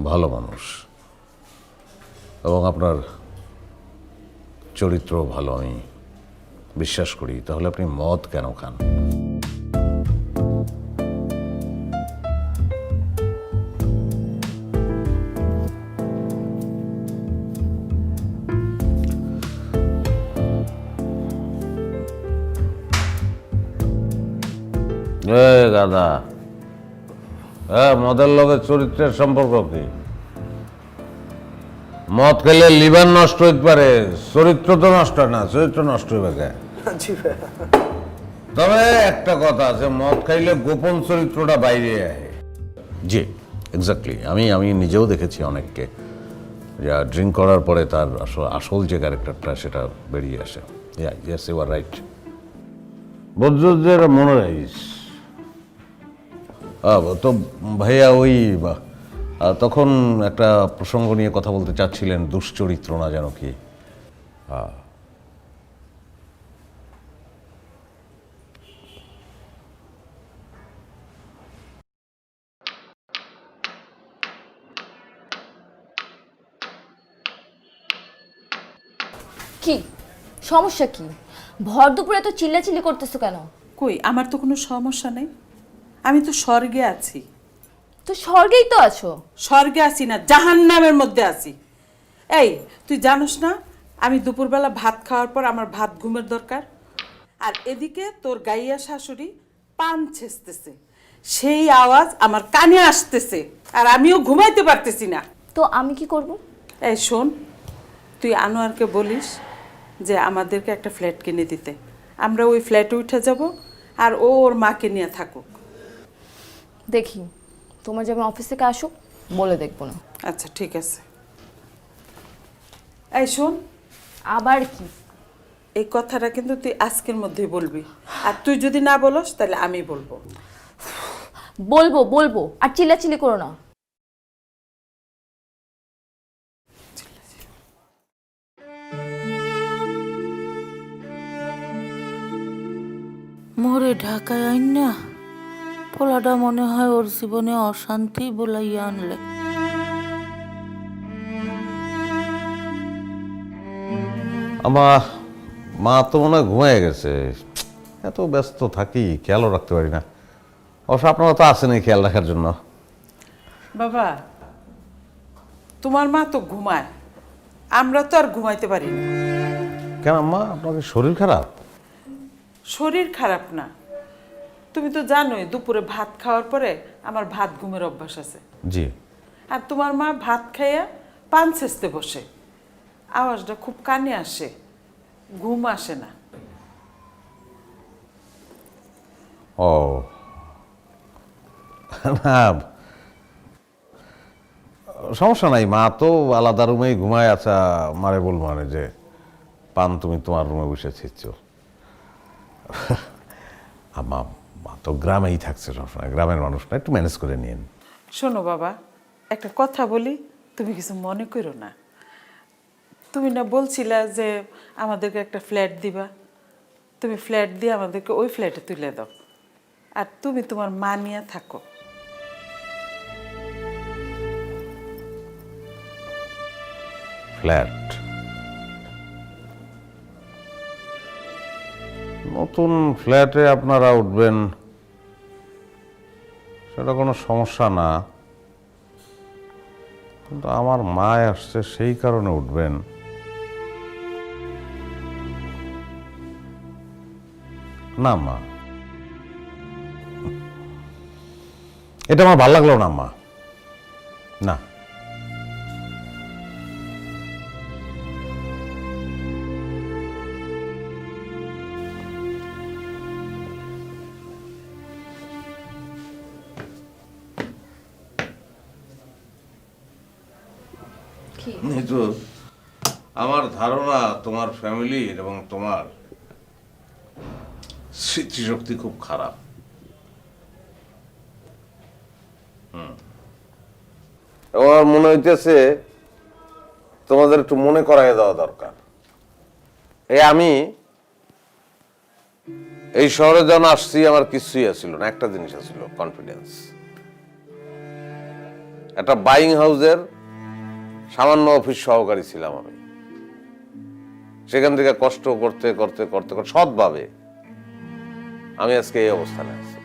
ভালো মানুষ এবং আপনার চরিত্র ভালো, আমি বিশ্বাস করি। তাহলে আপনি মদ কেন খান? গাদা, মদের লগে চরিত্রের সম্পর্ক কি? মদ খেলে লিভার নষ্ট হইতে পারে, চরিত্র তো নষ্ট হয় না। চরিত্র নষ্ট হইবে কে? তবে একটা কথা আছে, মদ খাইলে গোপন চরিত্রটা বাইরে আসে। জি, এক্স্যাক্টলি। আমি নিজেও দেখেছি অনেককে, যা ড্রিঙ্ক করার পরে তার আসল যে ক্যারেক্টারটা সেটা বেরিয়ে আসে। Yes, you are right. বৌদ্ধদের মনে রাখিস। তো ভাইয়া, ওই তখন একটা প্রসঙ্গ নিয়ে কথা বলতে চাচ্ছিলেন, দুশ্চরিত্র না যেন কি? কি সমস্যা? কি ভর দুপুরে এত চিল্লাচিল্লি করতেছো কেন? কই, আমার তো কোনো সমস্যা নেই, আমি তো স্বর্গে আছি। তো স্বর্গেই তো আছো। স্বর্গে আছি না, জাহান্নামের মধ্যে আছি। এই, তুই জানোস না আমি দুপুরবেলা ভাত খাওয়ার পর আমার ভাত ঘুমের দরকার। আর এদিকে তোর গাইয়া শাশুড়ি পান ছেঁচতেছে, সেই আওয়াজ আমার কানে আসতেছে, আর আমিও ঘুমাইতে পারতেছি না। তো আমি কি করব? এই শোন, তুই আনোয়ারকে বলিস যে আমাদেরকে একটা ফ্ল্যাট কিনে দিতে, আমরা ওই ফ্ল্যাটে উঠে যাব, আর ও ওর মাকে নিয়ে থাকুক। দেখি, তোমার যেমন অফিস থেকে আসুক, বলে দেখবো না। আচ্ছা, ঠিক আছে। এই শোন, আবার কি? এই কথাটা কিন্তু তুই আজকের মধ্যেই বলবি, আর তুই যদি না বলস তাহলে আমি বলবো। বলবো বলবো, আর চিল্লাচিল্লি করো না। মোরে ঢাকায় আইন না, পোলাটা মনে হয় ওর জীবনে অশান্তি বলাইয়া আনলে। আমার মা তো মনে হয় ঘুমিয়ে গেছে, এত ব্যস্ত থাকি খেয়ালও রাখতে পারি না। অবশ্য আপনারা তো আসেনি খেয়াল রাখার জন্য। বাবা, তোমার মা তো ঘুমায়, আমরা তো আর ঘুমাইতে পারি না। কেন আম্মা, আপনাদের শরীর খারাপ? শরীর খারাপ না, তুমি তো জানোই দুপুরে ভাত খাওয়ার পরে আমার ভাত ঘুমের অভ্যাস আছে। জি। আর তোমার মা ভাত খাইয়া পান ছেঁচতে বসে, আওয়াজটা খুব কানে আসে, ঘুম আসে না। ও না, সমস্যা নাই, মা তো আলাদা রুমেই ঘুমায়। আচ্ছা, মারে বলবো মানে যে পান তুমি তোমার রুমে বসে ছিচ্ছ। মা মা তো গ্রামেই থাকছে সবসময়, গ্রামের মানুষ না, একটু ম্যানেজ করে নিন। শোনো বাবা, একটা কথা বলি, তুমি কিছু মনে করো না। তুমি না বলছিলা যে আমাদেরকে একটা ফ্ল্যাট দিবা, তুমি ফ্ল্যাট দিয়ে আমাদেরকে ওই ফ্ল্যাটে তুলে দাও, আর তুমি তোমার মা নিয়ে থাকো। ফ্ল্যাট, নতুন ফ্ল্যাটে আপনারা উঠবেন, সেটা কোনো সমস্যা না, কিন্তু আমার মা আসছে সেই কারণে উঠবেন। না মা, এটা আমার ভালো লাগলো না মা, না। নিতু, আমার ধারণা তোমার ফ্যামিলির এবং তোমার স্মৃতিশক্তি খুব খারাপ। আমার মনে হইতেছে তোমাদের একটু মনে করাই দেওয়া দরকার। আমি এই শহরে যখন আসছি আমার কিছুই আসছিল না, একটা জিনিস আসছিল, কনফিডেন্স। একটা বাইং হাউসের সামান্য অফিস সহকারী ছিলাম আমি। সেখান থেকে কষ্ট করতে করতে করতে করতে সৎভাবে আমি আজকে এই অবস্থানে আছি।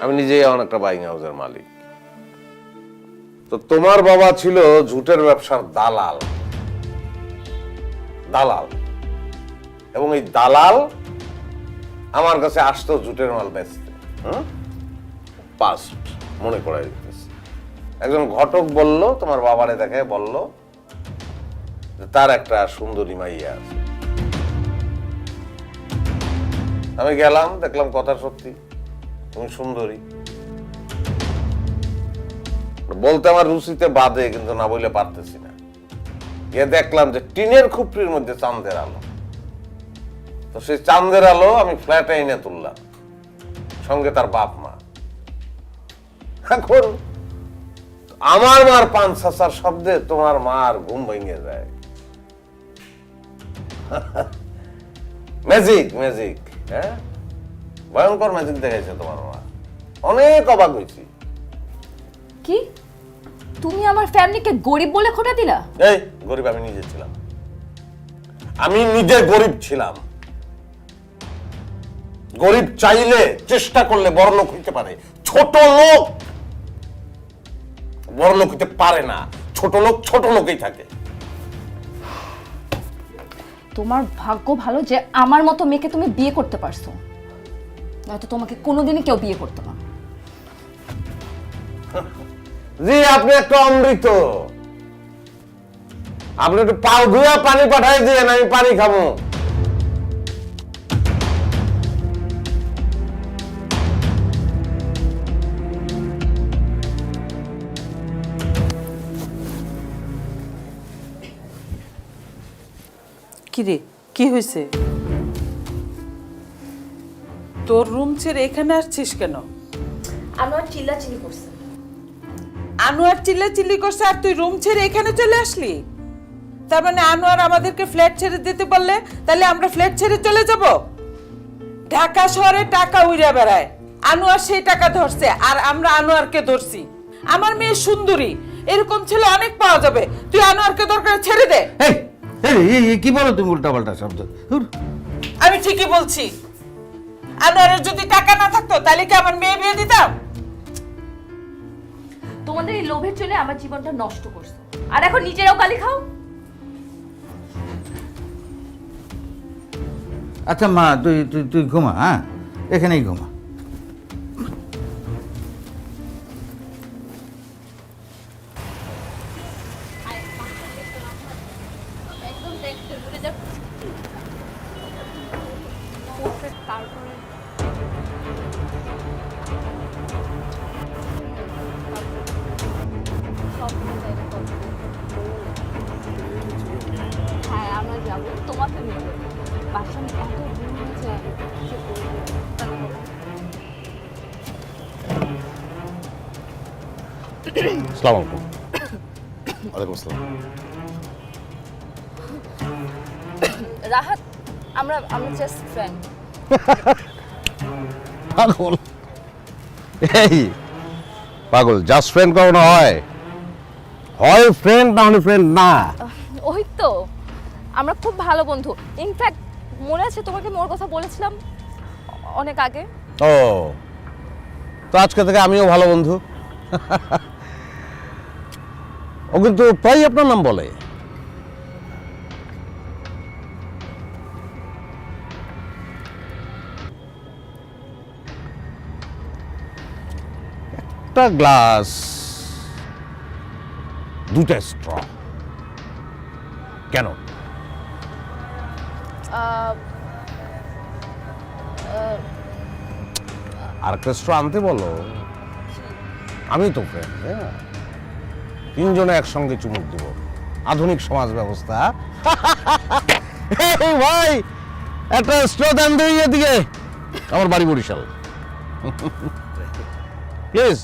আমি নিজেই এখন একটা বাইং হাউসের মালিক। তো তোমার বাবা ছিল ঝুটের ব্যবসার দালাল, দালাল, এবং এই দালাল আমার কাছে আসতো ঝুটের মাল বেচতে। পাস্ট মনে করাই দিতেছে। একজন ঘটক বলল, তোমার বাবারে দেখে বলল তার একটা সুন্দরী মাইয়া আছে। আমি গেলাম, দেখলাম কথা সত্যি, তুমি সুন্দরী। বলতে আমার রুচিতে বাদে, কিন্তু না বলে পারতেছি না। গিয়ে দেখলাম যে টিনের খুপড়ির মধ্যে চাঁদের আলো। তো সেই চাঁদের আলো আমি ফ্ল্যাটে এনে তুললাম, সঙ্গে তার বাপ মা। এখন আমার মার পান ছাসার শব্দে তোমার মার ঘুম ভেঙে যায়। ম্যাজিক, ম্যাজিক, হ্যাঁ, ভয়ঙ্কর ম্যাজিক দেখাইছে তোমার মা। অনেক অবাক হয়েছি। কি তুমি আমার ফ্যামিলিকে গরিব বলে খোটা দিলা? এই গরিব আমি নিজে ছিলাম, আমি নিজে গরিব ছিলাম। গরিব চাইলে চেষ্টা করলে বড় লোক হইতে পারে, ছোট লোক বড় লোক হইতে পারে না। ছোট লোক ছোট লোকই থাকে। তোমার ভাগ্য ভালো যে আমার মতো মেয়েকে তুমি বিয়ে করতে পারছো, নয়তো তোমাকে কোনোদিনই কেউ বিয়ে করতো না। জি, আপনি একটা অমৃত। আপনি একটু পাও ধুয়া পানি পাঠাই দিয়ে, আমি পানি খাবো। কিরে, কি হয়েছে? তোর রুম ছেড়ে এখানে আসছিস কেন? আনোয়ার চিল্লাচিল্লি করছে। আনোয়ার চিল্লাচিল্লি করছে আর তুই রুম ছেড়ে এখানে চলে আসলি? তার মানে আনোয়ার আমাদেরকে ফ্ল্যাট ছেড়ে দিতে বললে তাহলে আমরা ফ্ল্যাট ছেড়ে চলে যাব? ঢাকা শহরে টাকা উড়ে বেড়ায়, আনোয়ার সেই টাকা ধরছে আর আমরা আনোয়ারকে ধরছি। আমার মেয়ে সুন্দরী, এরকম ছেলে অনেক পাওয়া যাবে। তুই আনোয়ারকে দরকার ছেড়ে দে। কি বলো তুমি উল্টাপাল্টা শব্দ? আমি ঠিকই বলছি। আনোয়ারের যদি টাকা না থাকতো তাহলে কি আমার মেয়ে বিয়ে দিতাম? তোমার তোমাদের এই লোভের জন্য আমার জীবনটা নষ্ট করছো, আর এখন নিজেরাও গালি খাও। আচ্ছা মা, তুই তুই তুই ঘুমা, হ্যাঁ, এখানেই ঘুমা। হ্যাঁ আমরা যাবো, তোমাকে নেবো। বাসা এত দূর হয়ে যায় যে বলবো, তাহলে হবে। আসসালামু আলাইকুম। ওয়ালাইকুম আসসালাম। রাহাত, আমরা জাস্ট ফ্রেন্ড। পাগল, এই পাগল, জাস্ট ফ্রেন্ড কখনো হয়? হয় ফ্রেন্ড, না হলে ফ্রেন্ড না। ওই তো, আমরা খুব ভালো বন্ধু। ইনফ্যাক্ট মনে আছে তোমাকে মোর কথা বলেছিলাম অনেক আগে। ও, তো আজকে থেকে আমিও ভালো বন্ধু। ও কিন্তু প্রায় আপনার নাম বলে। একটা গ্লাস, দুটা স্ট্র, কেন? আর একটা স্ট্র আনতে বলো। আমি তো ফ্রেন্ড, হ্যাঁ, তিনজনে একসঙ্গে চুমুক দিব। আধুনিক সমাজ ব্যবস্থা। এই ভাই, একটা স্ট্র দেন দিয়ে দিকে। আমার বাড়ি বরিশাল, প্লিজ।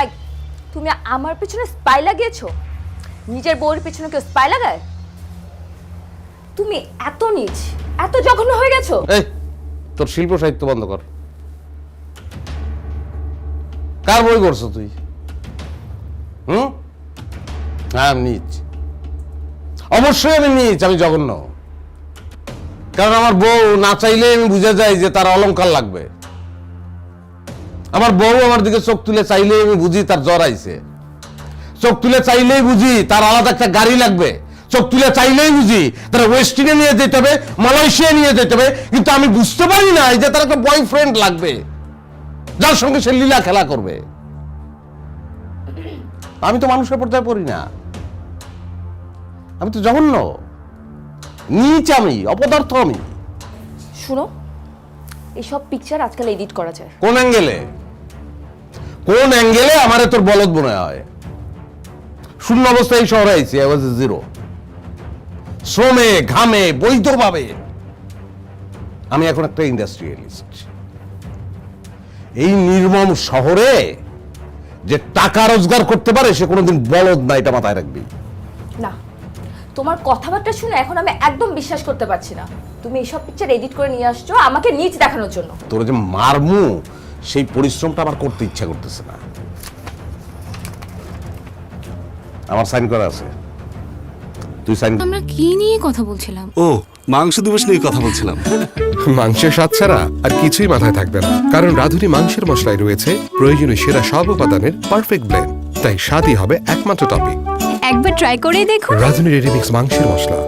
এই, তুমি আমার পেছনে স্পাই লাগিয়েছো? নিজের বউয়ের পেছনে কেউ স্পাই লাগায়? তুমি এত নীচ, এত জঘন্য হয়ে গেছো। এই, তোর শিল্প সাহিত্য বন্ধ কর। কার বই করছো তুই? হ্যাঁ, আমি নীচ, অবশ্যই আমি নীচ, আমি জঘন্য। কারণ আমার বউ না চাইলে আমি বুঝে যাই যে তার অলংকার লাগবে। আমার বউ আমার দিকে চোখ তুলে চাইলেই আমি বুঝি তার জ্বর আইছে। চোখ তুলে চাইলেই বুঝি তার আলাদা একটা গাড়ি লাগবে। চোখ তুলে চাইলেই বুঝি তারা ওয়েস্টিনে নিয়ে যেতে হবে, মালয়েশিয়া নিয়ে যেতে হবে। কিন্তু আমি বুঝতে পারি না যে তার একটা বয়ফ্রেন্ড লাগবে যার সঙ্গে সে লীলা খেলা করবে। আমি তো মানুষের পর্যায়ে পড়ি না, আমি তো জঘন্য, নীচ, আমি অপদার্থ। আমি শুনো, এইসব পিকচার আজকাল এডিট করা যায়। কোন অ্যাঙ্গেলে? কোন অ্যাঙ্গেলে আমারে তোর বলদ মনে হয়? শূন্য অবস্থায় এই শহরে আইছি, আই ওয়াজ জিরো। শ্রমে ঘামে বৈধভাবে আমি এখন একটা ইন্ডাস্ট্রিয়ালিস্ট। এই নির্মম শহরে যে টাকা রোজগার করতে পারে সে কোনোদিন বলদ না, এটা মাথায় রাখবি। না, তোমার কথাবার্তা শুনে এখন আমি একদম বিশ্বাস করতে পারছি না। তুমি এইসব পিকচার এডিট করে নিয়ে আসছো আমাকে নিচ দেখানোর জন্য। তোর যে মারমু সেই পরিশ্রমটা আমার করতে ইচ্ছা করতেছে না। আমার সাইন করা আছে, তুই সাইন। আমরা কি নিয়ে কথা বলছিলাম? ও, মাংস দিবস নিয়ে কথা বলছিলাম। মাংসের স্বাদ ছাড়া আর কিছুই মাথায় থাকবে না, কারণ রাঁধুনি মাংসের মশলায় রয়েছে প্রয়োজনীয় সেরা সব উপাদানের পারফেক্ট ব্লেন্ড। তাই স্বাদই হবে একমাত্র টপিক। একবার ট্রাই করে দেখো। রাঁধুনি রেডিমিক্স মাংসের মশলা।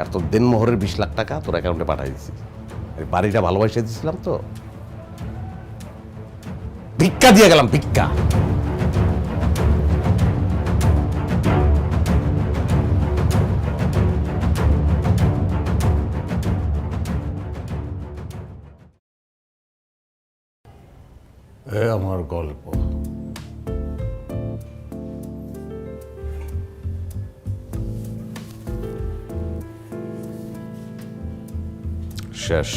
আর তোর দেনমোহরের 20 লাখ টাকা তোর অ্যাকাউন্টে পাঠিয়ে দিচ্ছি। বাড়িটা ভালোবাসে দিয়েছিলাম তো, ভিক্ষা দিয়ে গেলাম, ভিক্ষা। আমার গল্প শেষ।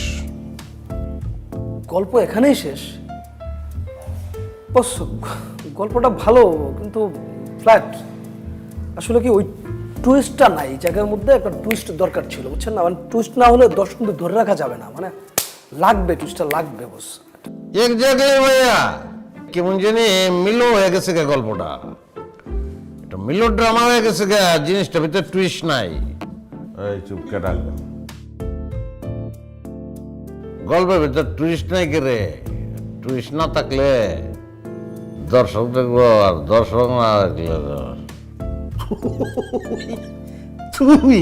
গল্প এখানেই শেষ? বস, গল্পটা ভালো কিন্তু ফ্ল্যাট। আসলে কি ওই টুইস্টটা নাই, জায়গার মধ্যে একটা টুইস্ট দরকার ছিল, বুঝছেন না? মানে টুইস্ট না হলে দর্শকদের ধরে রাখা যাবে না, মানে লাগবে, টুইস্টটা লাগবে বস। এক জায়গায় ভাইয়া কেমন জানি মিলো হয়ে গেছে গে গল্পটা, এটা মিলো ড্রামা হয়ে গেছে গে, জিনিসটা ভিতরে টুইস্ট নাই। এই চুপকে রাখবেন, গল্পের ভিতরে টুইস্ট নাই কে রে? টুইস্ট না থাকলে দর্শক দেখবো, আর দর্শক না দেখলে তুমি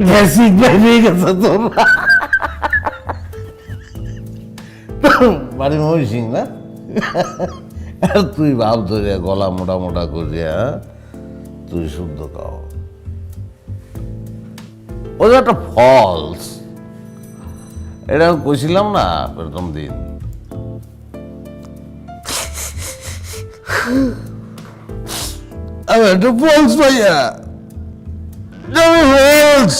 বেসিক বেরিয়ে গেছে তোর বাড়ি মহিষিং না? আর তুই ভাব ধরে গলা মোটা মোটা করিয়া তুই শুদ্ধ খাও, ওটা একটা ফলস। এটা কইছিলাম না প্রথম দিন। এটা ফলস ভাইয়া, ফলস।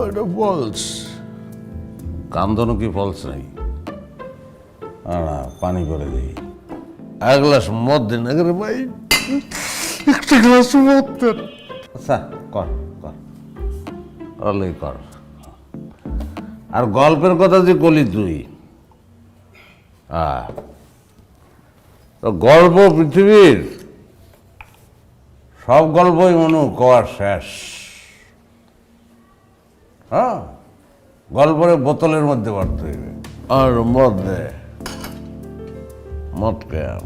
এটা ফলস। কান্দনও কি ফলস নাই? না, পানি করে দিই। এক গ্লাস মদ দিন রে ভাই, একটা গ্লাস মদ দেন। আচ্ছা কর কর, অলেই কর। আর গল্পের কথা যে বলি তুই, গল্প পৃথিবীর সব গল্পই মনে কওয়ার শেষ। হ্যাঁ, গল্পের বোতলের মধ্যে ভরতে হইবে। আর মদ দে, মদ কেন?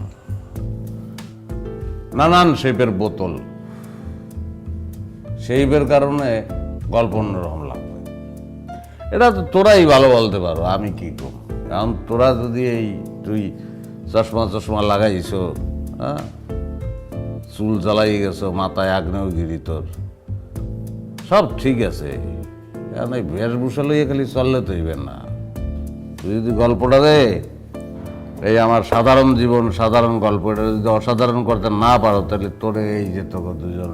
নানান শেপের বোতল, শেপের কারণে গল্প অন্যরকম লাগবে। এটা তো তোরাই ভালো বলতে পারো, আমি কি করব? কারণ তোরা যদি এই তুই চশমা চশমা লাগাইছ, হ্যাঁ, চুল জ্বালাই গেছো, মাথায় আগ্নেয়গিরি, তোর সব ঠিক আছে, কারণ এই বেশভূষা লইয়ে খালি চললে তো হইবেন না। তুই যদি গল্পটা রে, এই আমার সাধারণ জীবন, সাধারণ গল্প, এটা যদি অসাধারণ করতে না পারো, তাহলে তোরে এই যে তোকে দুজন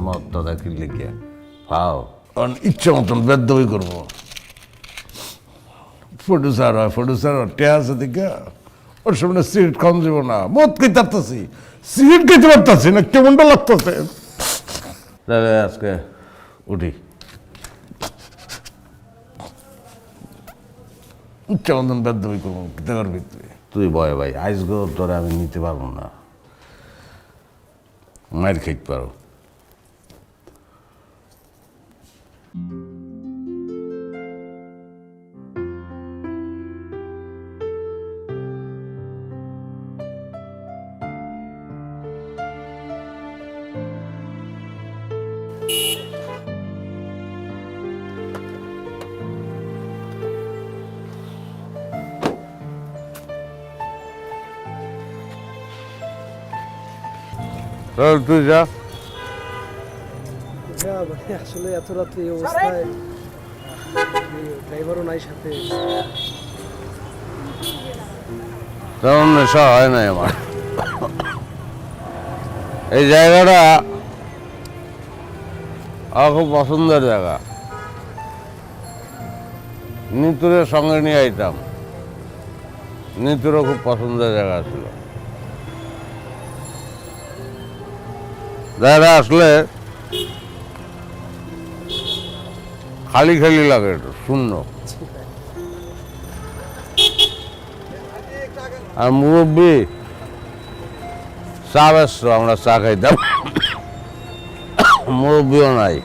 মতটা দেখি লিখিয়া পাও, কারণ ইচ্ছে মতন বেদ্যই করবো। প্রডিউসার হয়, প্রডিউসার টেয়া আছে দিকে ওর সামনে সিগারেট খাওয়ান যাব না, মদ খেতে পারতেছি, সিগারেট খেতে পারতেছি না, কেমনটা লাগতেছে। তাহলে আজকে উঠি, ইচ্ছে মতন বেদ্যই করবো, খেতে পারবি তুই। তুই ভয় ভাই, আইসগো তোরে আমি নিতে পারবো না, মায়ের খেতে পারো। তুই যা। আসলে এত রাত্রে এই অবস্থায় ড্রাইভারও নাই সাথে, তেমন নেশা হয় নাই আমার। এই জায়গাটা আমার খুব পছন্দের জায়গা, নিতুরের সঙ্গে নিয়ে আইতাম, নিতুরও খুব পছন্দের জায়গা ছিল। জায়গা আসলে খালি খালি লাগে, একটু শূন্য। আর মুরব্বী চা ব্যস্ত, আমরা চা খাইতাম, মুরব্বীও নাই।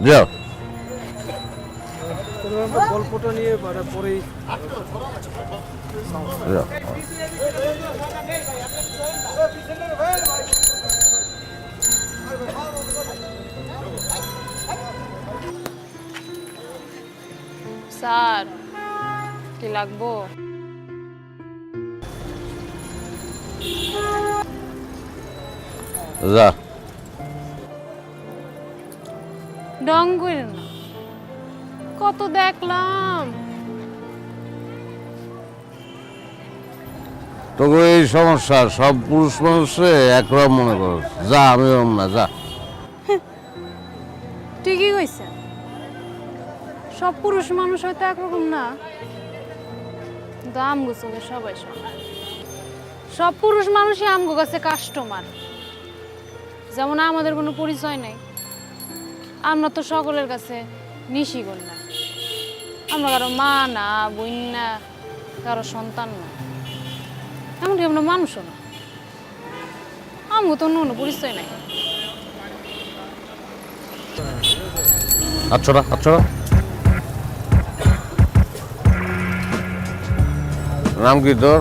যাও, গল্পটা নিয়ে পরেই যাও। স্যার কি লাগবো? যা। ডং করেন না, কত দেখলাম। তোকে এই সমস্যা, সব পুরুষ মানুষে একরকম মনে করো। যা, আমি ওরম না, যা। ঠিকই কইছে, সব পুরুষ মানুষ হয়তো একরকম না, কিন্তু আমগো চোখে সবাই সমান। সব পুরুষ মানুষই আমগো কাছে কাস্টমার। যেমন আমাদের কোনো পরিচয় নাই, আমরা তো সকলের কাছে নিশিগণ না, আমরা কারো মা না, বোন না, কারো সন্তান না, এমনকি আমরা মানুষও না। আমগো তো অন্য কোনো পরিচয় নাই। আচ্ছা আচ্ছা, নাম কি তোর?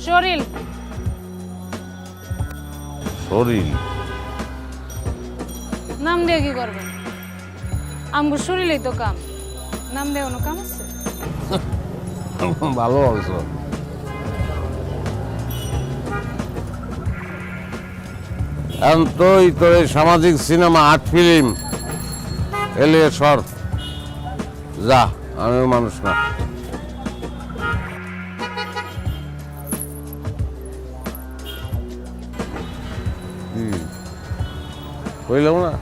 শরীর শরীর? নাম দিয়ে কি করবেন? আমগো শরীরেই তো কাম, নাম দিয়ে কোনো কাম আছে? ভালো বলছো। এখন তোই তোর এই সামাজিক সিনেমা, আর্ট ফিল্ম এলিয়ে সর, যা, আমিও মানুষ না। কইলাম না,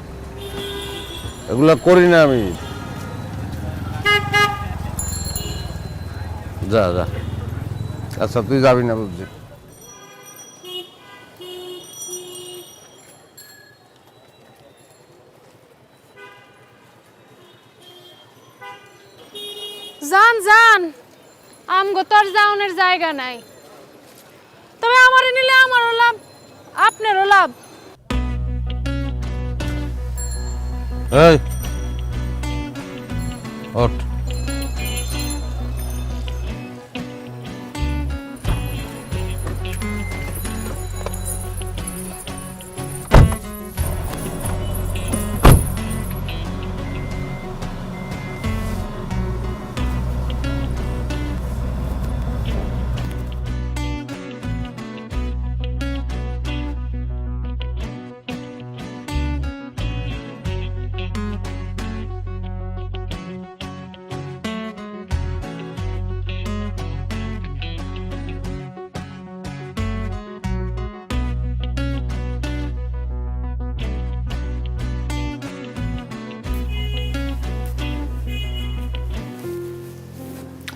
এগুলা করি না আমি। যা যা। আচ্ছা, তুই যাবি না বুঝছি। যান যান, আমগো তোর যাওনের জায়গা নাই। তবে আমারে নিলে আমারও লাভ, আপনারও লাভ। এই ওঠ।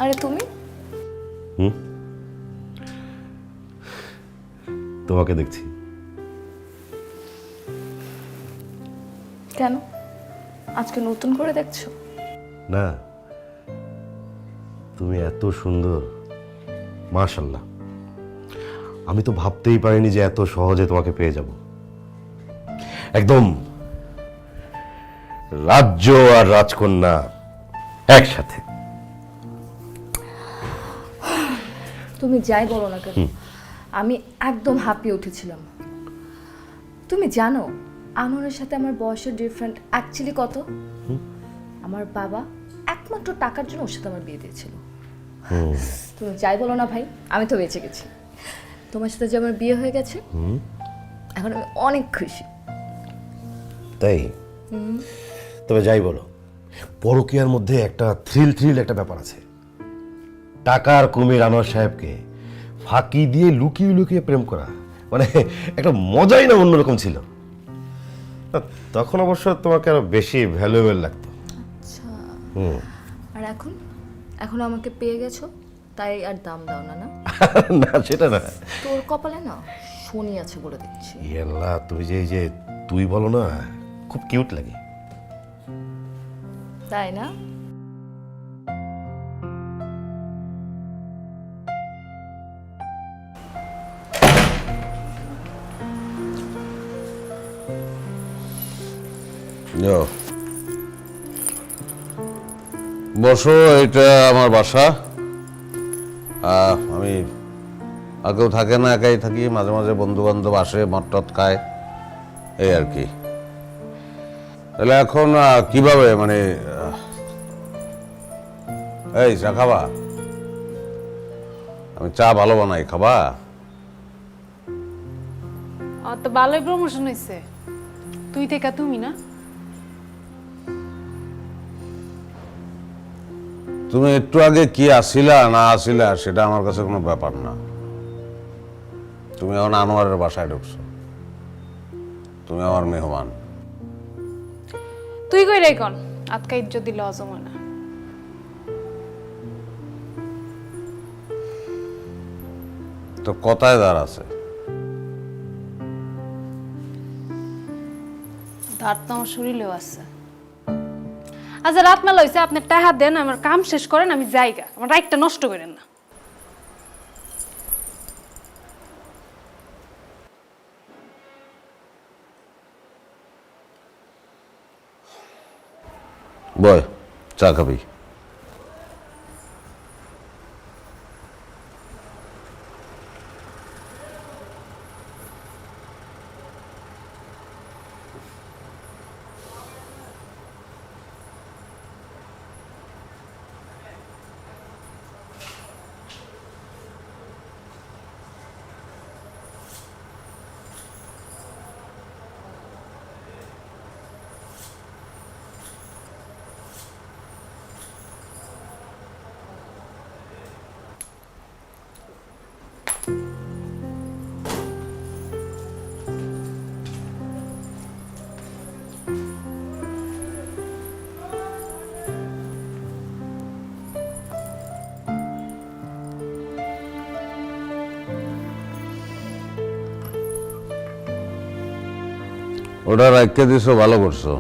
আরে তুমি? তোমাকে দেখছি। কেন আজকে নতুন করে দেখছো? না, তুমি এত সুন্দর, মাশাআল্লাহ। আমি তো ভাবতেই পারিনি যে এত সহজে তোমাকে পেয়ে যাব। একদম রাজ্য আর রাজকন্যা একসাথে। তুমি যাই বলো না কেন, আমি একদম হাঁপিয়ে উঠেছিলাম। তুমি জানো আনোয়ারের সাথে আমার বয়সের ডিফারেন্ট অ্যাকচুয়ালি কত? আমার বাবা একমাত্র টাকার জন্য ওর সাথে আমার বিয়ে দিয়েছিল। তুমি যাই বলো না ভাই, আমি তো বেঁচে গেছি। তোমার সাথে যে আমার বিয়ে হয়ে গেছে, এখন আমি অনেক খুশি। তাই? তবে যাই বলো, পরকীয়ার মধ্যে একটা থ্রিল একটা ব্যাপার আছে। টাকার কুমির আনোয়ার সাহেবকে ফাঁকি দিয়ে লুকিয়ে লুকিয়ে প্রেম করা, মানে একটা মজাই না অন্যরকম ছিল। তখন অবশ্য তোমাকে আরো বেশি ভ্যালুয়েবল লাগতো। আচ্ছা, আর এখন এখন আমাকে পেয়ে গেছো তাই আর দাম দাও না? না না, সেটা না। তোর কপালে না শনি আছে বলে দেখছি। ইয়াল্লাহ, তুমি যে তুই বলো না, খুব কিউট লাগে। তাই না? বসো, এটা আমার বাসা। আমি আর কেউ থাকে না, একাই থাকি। মাঝে মাঝে বন্ধু বান্ধব আসে, মদ টদ খায়, এই আর কি। তাহলে এখন কিভাবে, মানে এই চা খাবা? আমি চা ভালো বানাই, খাবা? তো ভালোই প্রমোশন হয়েছে, তুই থেকে তুমি না। তুমি একটু আগে কি আসিলা না আসিলা সেটা আমার কাছে কোনো ব্যাপার না। তুমি এখন আনোয়ারের বাসায় ঢুকছো, তুমি আমার মেহমান। তুই কই রে কোন আজকে ইজ্জত দিলে হজম হয় না। তো কথায় দাঁড় আছে। ধার তো আমার শরীরেও আছে। আচ্ছা রাত মেলা হয়েছে, আপনি টাকা দেন, আমার কাম শেষ করেন, আমি যাইগা, আমার রাইটটা নষ্ট করেন না। বয় চা খাবি? ওটা রাখতে দিছো, ভালো করছো।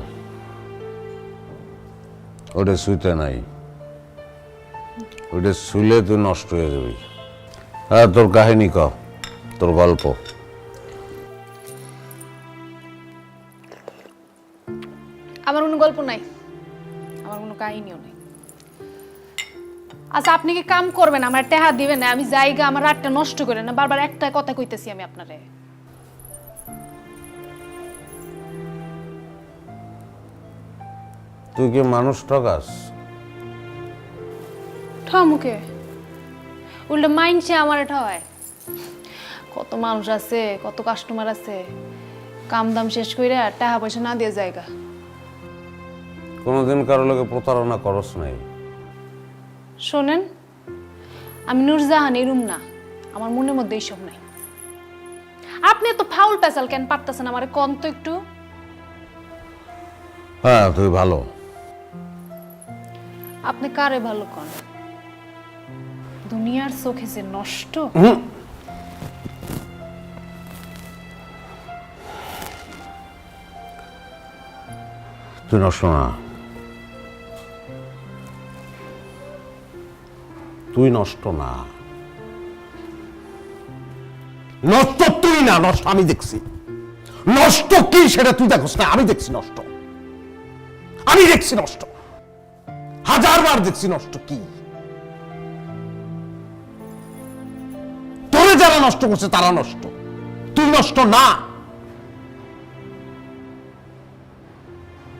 ওটা শুইতে নাই, ওটা শুইলে তুই নষ্ট হয়ে যাবি। হ্যাঁ, তোর কাহিনী ক, তোর গল্প। আমার কোনো গল্প নাই, আমার কোনো কাহিনীও নেই। আচ্ছা আপনি কি কাম করবেন, আমার টাকা দিবেন না, আমি যাইগা, আমার রাতটা নষ্ট করেন না। বারবার একটা কথা কইতেছি আমি আপনারে। তুই কি মানুষ ঠকাস? ঠমুকে উল্টো মাইনছে আমারে ঠয়। কত মানুষ আছে, কত কাস্টমার আছে, কাম দাম শেষ কইরা টাকা পয়সা না দিয়ে যায়গা। কোনোদিন কারো লোকে প্রতারণা করস নাই? শোনেন, আমি নূরজাহান এরুম না, আমার মনের মধ্যে এইসব নাই। আপনি তো ফাউল পেশাল কেন পারতেছেন আমারে কোন তো একটু? হ্যাঁ, তুই ভালো। আপনি কারে ভালো কোন? দুনিয়ার চোখে যে নষ্ট। তুই নষ্ট না, তুই নষ্ট না। নষ্ট তুই না, নষ্ট আমি দেখছি। নষ্ট কি সেটা তুই দেখোস না, আমি দেখছি নষ্ট। আমি দেখছি নষ্ট, 1000 বার দেখছি নষ্ট কি। তোরে যারা নষ্ট করছে তারা নষ্ট, তুই নষ্ট না।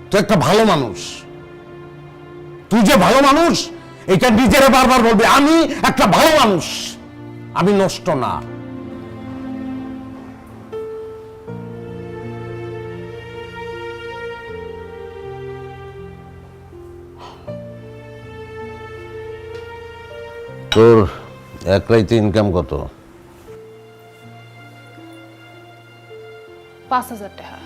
তুই একটা ভালো মানুষ। তুই যে ভালো মানুষ এটা নিজেরা বারবার বলবে, আমি একটা ভালো মানুষ, আমি নষ্ট না। তোর এক রাইতে ইনকাম কত? 5000 টাকা।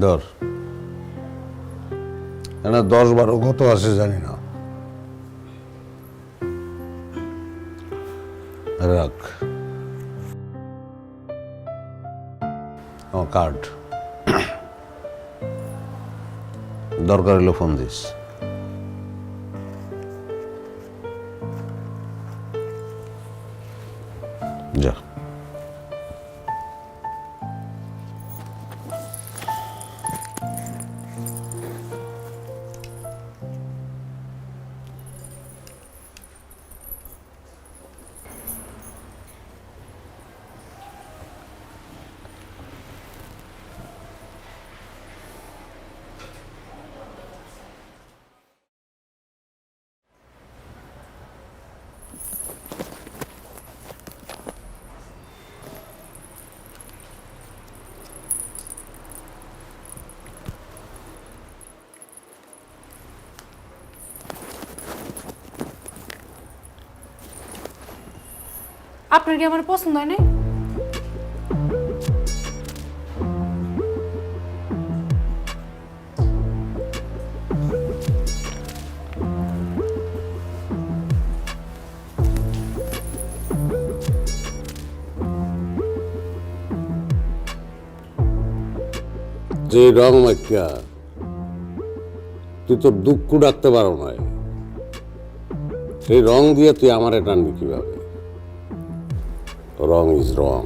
ধর, এখানে 10-12 কত আছে জানি না, রাখ। আমার কার্ড, দরকার হলে ফোন দিস। যা। আপনার কি আমার পছন্দ হয় নাই? যে রং মাইকা তুই তোর দুঃখ ডাকতে পারো নাই, সেই রং দিয়ে তুই আমারে টানবি কিভাবে? রং ইজ রং,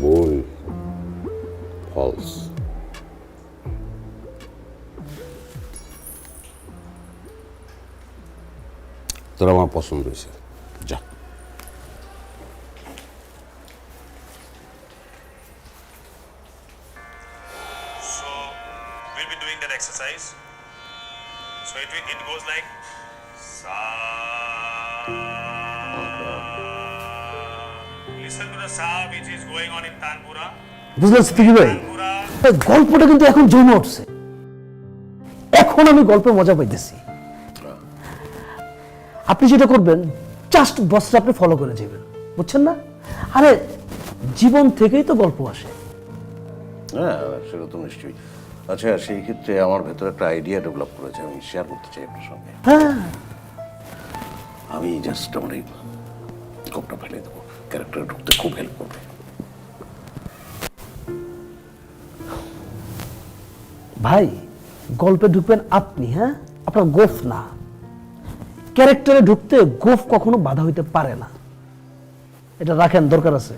ভুল, ফলস। তোর আমার পছন্দ হয়েছে, যা। We'll be doing that exercise. So it goes like sa. Listen to the sa which is going on in Tanpura. বুঝলেন সিদ্দিকী ভাই, গল্পটা কিন্তু এখন জমে উঠছে। এখন আমি গল্পের মজা পাইতেছি। আপনি যেটা করবেন, জাস্ট বসটা আপনি ফলো করে যাবেন, বুঝছেন না? আরে জীবন থেকেই তো গল্প আসে। হ্যাঁ, সেটা তো নিশ্চয়ই। আচ্ছা, সেই ক্ষেত্রে আমার ভেতরে একটা আইডিয়া ডেভেলপ করেছে, আমি শেয়ার করতে চাই আপনার সঙ্গে। হ্যাঁ, আমি জাস্ট আমার এই গল্পটা ফেলে দেবো, ক্যারেক্টারে ঢুকতে খুব হেল্প করবে। ভাই গল্পে ঢুকবেন আপনি, হ্যাঁ, আপনার গোফ না। ক্যারেক্টারে ঢুকতে গোফ কখনো বাধা হইতে পারে না, এটা রাখেন, দরকার আছে।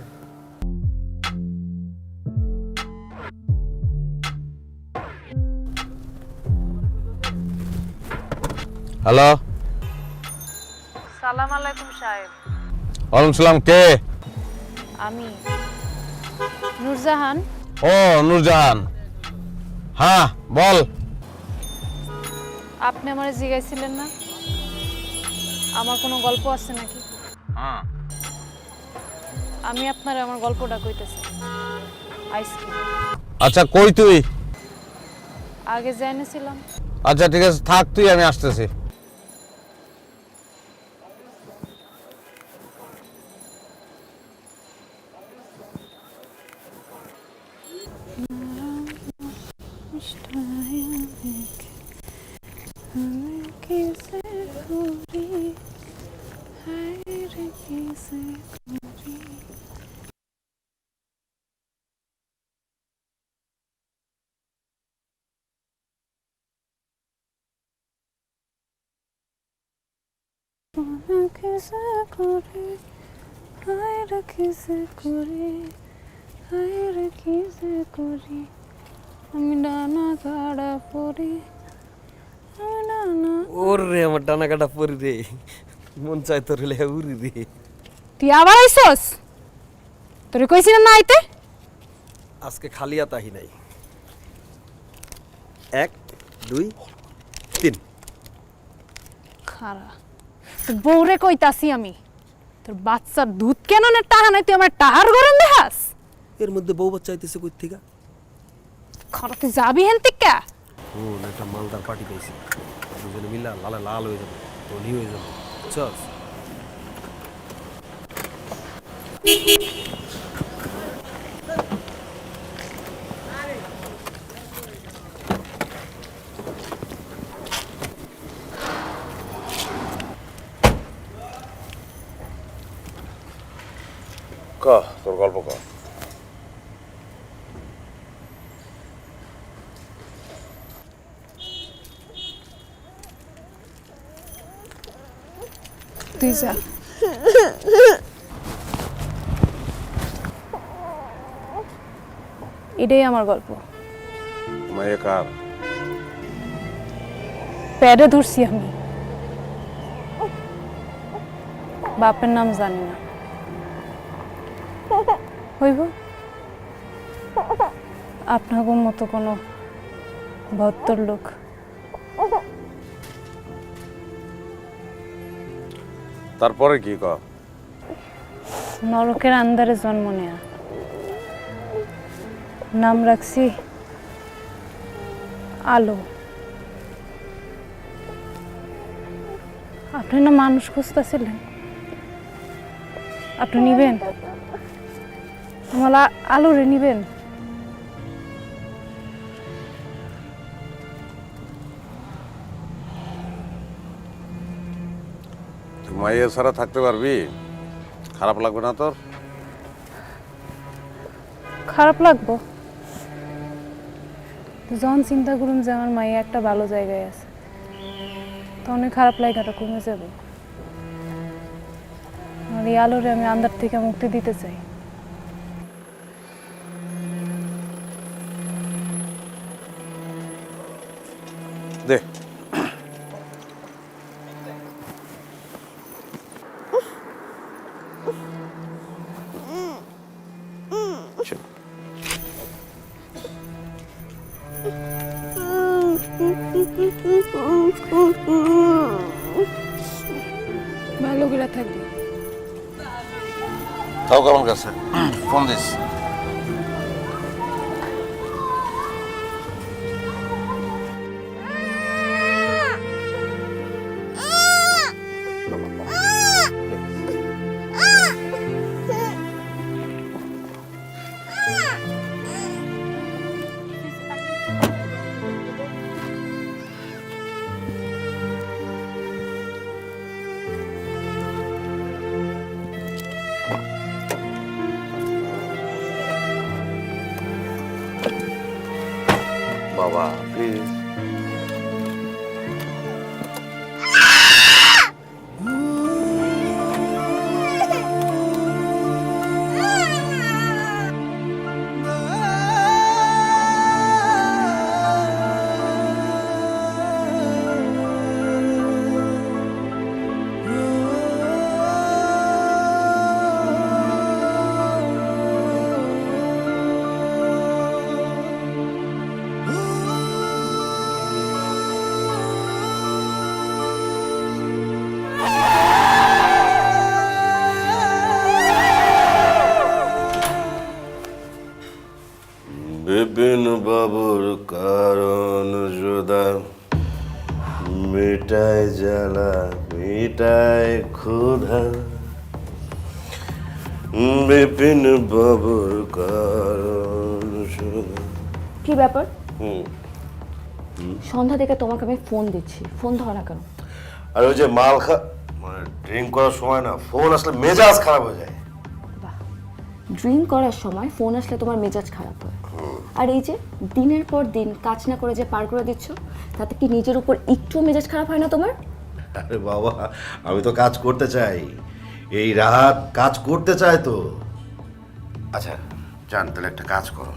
হ্যালো, সালাম আলাইকুম সাহেব। ওয়ালাইকুম সালাম। কে? আমি নূরজাহান। ও নূরজাহান, হ্যাঁ বল। আপনি আমারে জিজ্ঞাসিলেন না আমার কোনো গল্প আছে নাকি? হ্যাঁ, আমি আপনার আমার গল্পটা কইতেছি। আইসক্রিম আচ্ছা কই তুই? আগে জেনেছিলাম। আচ্ছা ঠিক আছে, থাক তুই, আমি আসতেছি। আমি ডানা কাটা পরি, ওরে আমার ডানা কাটা পরি রে, মন চাই তোর হলে উড়ি রে। তুই আবার আইসস? তোরে কইছিস না আইতে? আজকে খালি আতাহি নাই। 1 2 3। খারা তোর বউরে কইতাছি আমি, তোর বাচ্চার দুধ কেন না টাহা নাই, তুই আমার টাহার গরম দেখাস? এর মধ্যে বউ বাচ্চা আইতেছে কই থেকে? খারা তুই যাবি হেন থেকে? ও না, একটা মালদার পার্টি পাইছি, দুজনে মিলা লাল লাল হয়ে যাবে, ধনী হয়ে যাবে, চল। ক তোর গল্প ক। তুই যা। এটাই আমার গল্প। মায়ে কার? প্যাডে ধরছি আমি, বাপের নাম জানি না। হইব আপনার মতো কোনো ভদ্র লোক। তারপরে কি ক? নরকের আন্ধারে জন্ম নেয়া, নাম রাখছি আলো। আপনি না মানুষ খুঁজতেছিলেন, আপনি নিবেন? আমার আলুরে নিবেন? তুই মাইয়া ছাড়া থাকতে পারবি? খারাপ লাগবে না তোর? খারাপ লাগবো যখন চিন্তা করুন যে আমার মাইয়া একটা ভালো জায়গায় আছে, তখন খারাপ লাগাটা কমে যাবে। আর এই আলোরে আমি আন্দার থেকে মুক্তি দিতে চাই। দে ভালো করে থাকবি। তাও কেমন কাছে ফোন দিস। বাবা প্লিজ। বিপিন বাবুর কারণ যোদা মিটায় জ্বালা মিটায় ক্ষুধা, বিপিন বাবুর কারণ যোদা। কি ব্যাপার? সন্ধ্যা থেকে তোমাকে আমি ফোন দিচ্ছি, ফোন ধরো না কেন? আর ওই যে মাল মানে ড্রিঙ্ক করার সময় না ফোন আসলে মেজাজ খারাপ হয়ে যায়। ড্রিঙ্ক করার সময় ফোন আসলে তোমার মেজাজ খারাপ হয়, আর এই যে দিনের পর দিন কাজ না করে যে পার করে দিচ্ছ, তাতে কি নিজের উপর একটু মেজাজ খারাপ হয় না তোমার? আরে বাবা, আমি তো কাজ করতে চাই, এই রাত কাজ করতে চাই তো। আচ্ছা জান, তাহলে একটা কাজ করো,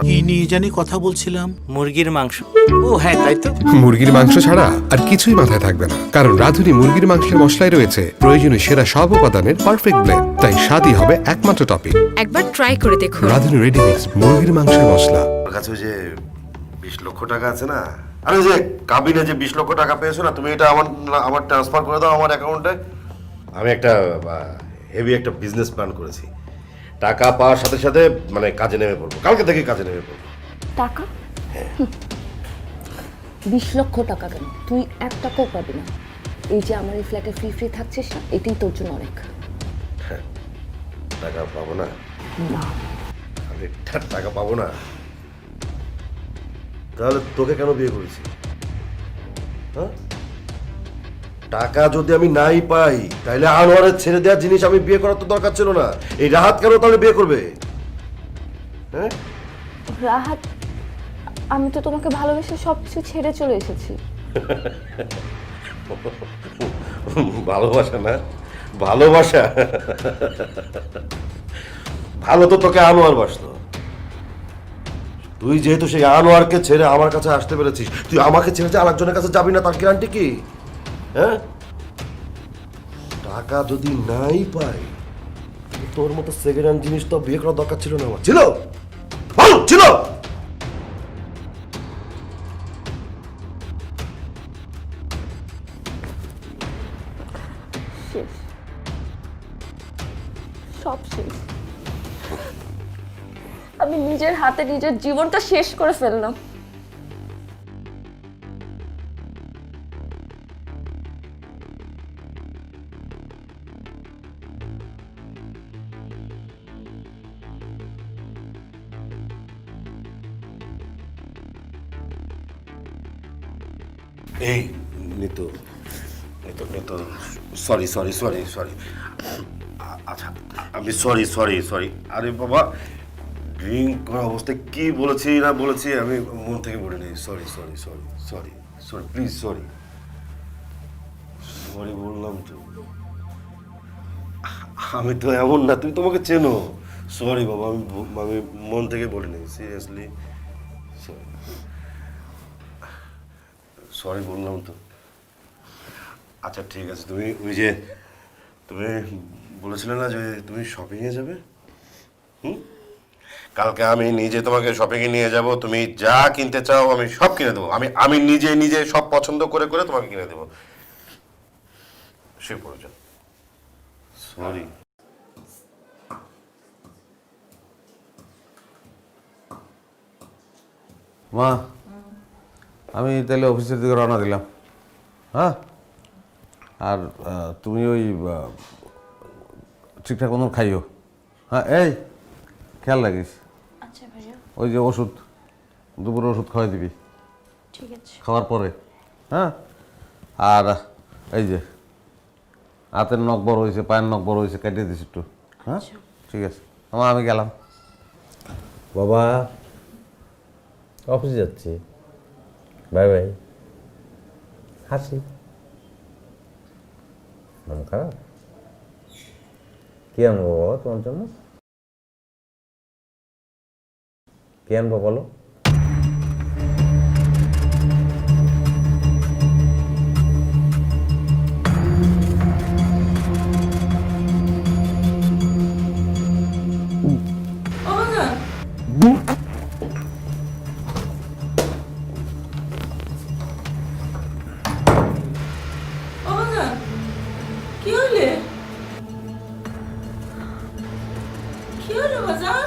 কি নিয়ে জানি কথা বলছিলাম? মুরগির মাংস। ও হ্যাঁ, তাই তো। মুরগির মাংস ছাড়া আর কিছুই মাথায় থাকবে না, কারণ রাঁধুনি মুরগির মাংসের মশলায় রয়েছে প্রয়োজনীয় সেরা সব উপাদানের পারফেক্ট ব্লেন্ড। তাই স্বাদই হবে একমাত্র টপিক। একবার ট্রাই করে দেখুন রাঁধুনি রেডি মিক্স মুরগির মাংসের মশলা। আমার কাছে ওই যে 20 লক্ষ টাকা আছে না, আর ওই যে কাবিনে যে 20 লক্ষ টাকা পেয়েছো না তুমি, এটা আমার ট্রান্সফার করে দাও আমার অ্যাকাউন্টে। আমি একটা হেভি একটা বিজনেস প্ল্যান করেছি, টাকা পাওয়ার সাথে সাথে মানে কাজে নেমে পড়বো, কালকে থেকে কাজে নেমে পড়বো। টাকা? 20 লক্ষ টাকা কেন? তুই 1 টাকাও পাবি না। এই যে আমার এই ফ্ল্যাটে ফ্রি ফ্রি থাকছিস না, এটাই তোর জন্য অনেক। টাকা পাবো না? না। আমি টাকা পাবো না? তাহলে তোকে কেন বিয়ে করেছি? হ্যাঁ, টাকা যদি আমি নাই পাই তাহলে আনোয়ারের ছেড়ে দেওয়ার জিনিস আমি বিয়ে করার তো দরকার ছিল না। এই রাহাত কেন তাহলে বিয়ে করবে? হ্যাঁ রাহাত, আমি তো তোমাকে ভালোবেসে সবকিছু ছেড়ে চলে এসেছি। ভালোবাসা না, ভালোবাসা ভালো তো তোকে আনোয়ার বাসতো। তুই যেহেতু সেই আনোয়ারকে ছেড়ে আমার কাছে আসতে পেরেছিস, তুই আমাকে ছেড়ে যে আরেকজনের কাছে যাবি না তার গ্যারান্টি কি? হ্যাঁ, টাকা যদি নাই পাই, তোর মতো সেকেন্ড হ্যান্ড জিনিস তো বিয়ে করার দরকার ছিল না আমার। ছিল? বল ছিল? শেষ, সব শেষ। আমি নিজের হাতে নিজের জীবনটা শেষ করে ফেললাম। এই Nitu Nitu Nitu sorry sorry sorry sorry আচ্ছা আমি সরি সরি সরি আরে বাবা ড্রিঙ্ক করা অবস্থায় কি বলেছি না বলেছি আমি মন থেকে বলে নিই sorry sorry sorry sorry sorry please sorry sorry বললাম তো আমি তো এমন না, তুমি তোমাকে চেনো। সরি বাবা, আমি মন থেকে বলে নিই, সিরিয়াসলি সরি সরি বললাম তো। আচ্ছা ঠিক আছে, তুমি ওই যে তুমি বলেছিলে না যে তুমি শপিংয়ে যাবে, কালকে আমি নিজে তোমাকে শপিংয়ে নিয়ে যাব, তুমি যা কিনতে চাও আমি সব কিনে দেবো। আমি নিজে নিজে সব পছন্দ করে করে তোমাকে কিনে দেবো, সে প্রয়োজন। সরি। মা, আমি তাহলে অফিসের দিকে রওনা দিলাম। হ্যাঁ, আর তুমি ওই ঠিকঠাক মতন খাইও। হ্যাঁ, এই খেয়াল রাখিস। আচ্ছা ভাইয়া, ওই যে ওষুধ, দুপুরে ওষুধ খাওয়াই দিবি ঠিক আছে। খাওয়ার পরে। হ্যাঁ, আর এই যে হাতের নখ বড় হয়েছে, পায়ের নখ বড় হয়েছে, কেটে দিস একটু। হ্যাঁ ঠিক আছে, আমি গেলাম। বাবা অফিসে যাচ্ছি, বাই বাই। হাসি মন খারাপ? কি আনবো বাবা তোমার জন্য? কি আনবো বলো? কি হইলে? কি হইলে বাজার?